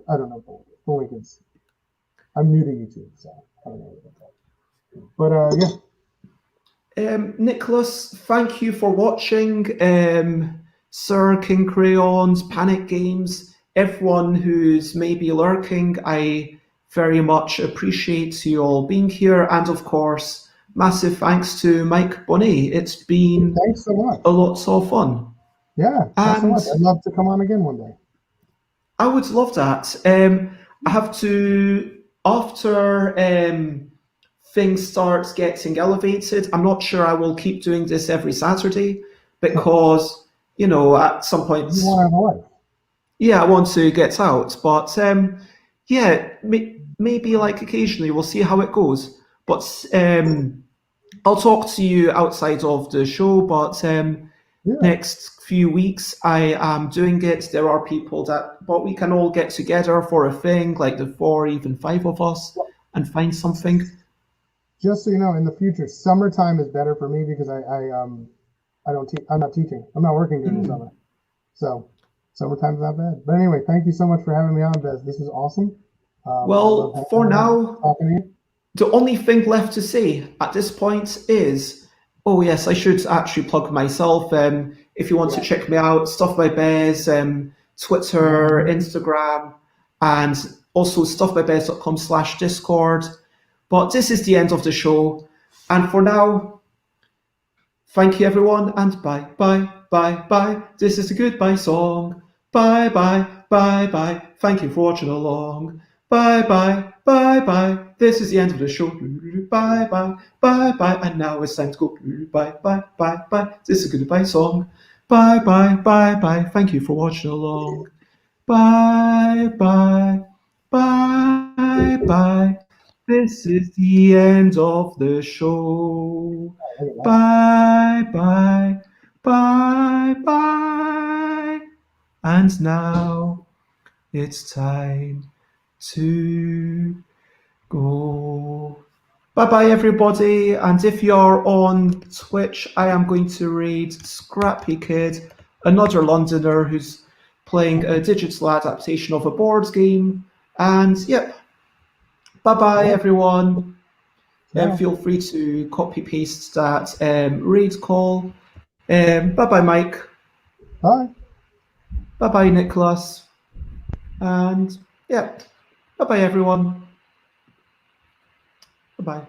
I don't know the link is. I'm new to YouTube, so I don't know about that. But yeah. Nicholas, thank you for watching. Sir King Crayons, Panic Games, everyone who's maybe lurking, I very much appreciate you all being here. And of course, massive thanks to Mike Bonet. It's been thanks so much. A lot of fun. Yeah, thanks so much. I'd love to come on again one day. I would love that. I have to, after things start getting elevated, I'm not sure I will keep doing this every Saturday because... You know, at some point, you want to have a life. Yeah, I want to get out, but yeah, maybe occasionally we'll see how it goes. But I'll talk to you outside of the show. But next few weeks, I am doing it. There are people but we can all get together for a thing, like the 4, even 5 of us, and find something. Just so you know, in the future, summertime is better for me because I'm not teaching. I'm not working during the summer. So summertime's not bad. But anyway, thank you so much for having me on, Bez. This was awesome. I Well, love for now, talking to you. the only thing left to say at this point is, oh yes, I should actually plug myself. If you want to check me out, Stuff by Bez, Twitter, Instagram, and also stuffbybez.com/Discord. But this is the end of the show. And for now, thank you everyone, and bye, bye, bye, bye. This is the goodbye song. Bye, bye, bye, bye. Thank you for watching along. Bye, bye, bye, bye. This is the end of the show. Bye, bye, bye, bye. And now it's time to go. Bye, bye, bye, bye. This is a goodbye song. Bye, bye, bye, bye. Thank you for watching along. Bye, bye, bye, bye. This is the end of the show. Bye, bye, bye, bye. And now it's time to go. Bye bye, everybody. And if you're on Twitch, I am going to raid Scrappy Kid, another Londoner who's playing a digital adaptation of a board game. And yep, bye bye, everyone. Feel free to copy paste that raid call. Bye bye, Mike. Bye. Bye bye, Nicholas. And yeah, bye bye, everyone. Bye bye.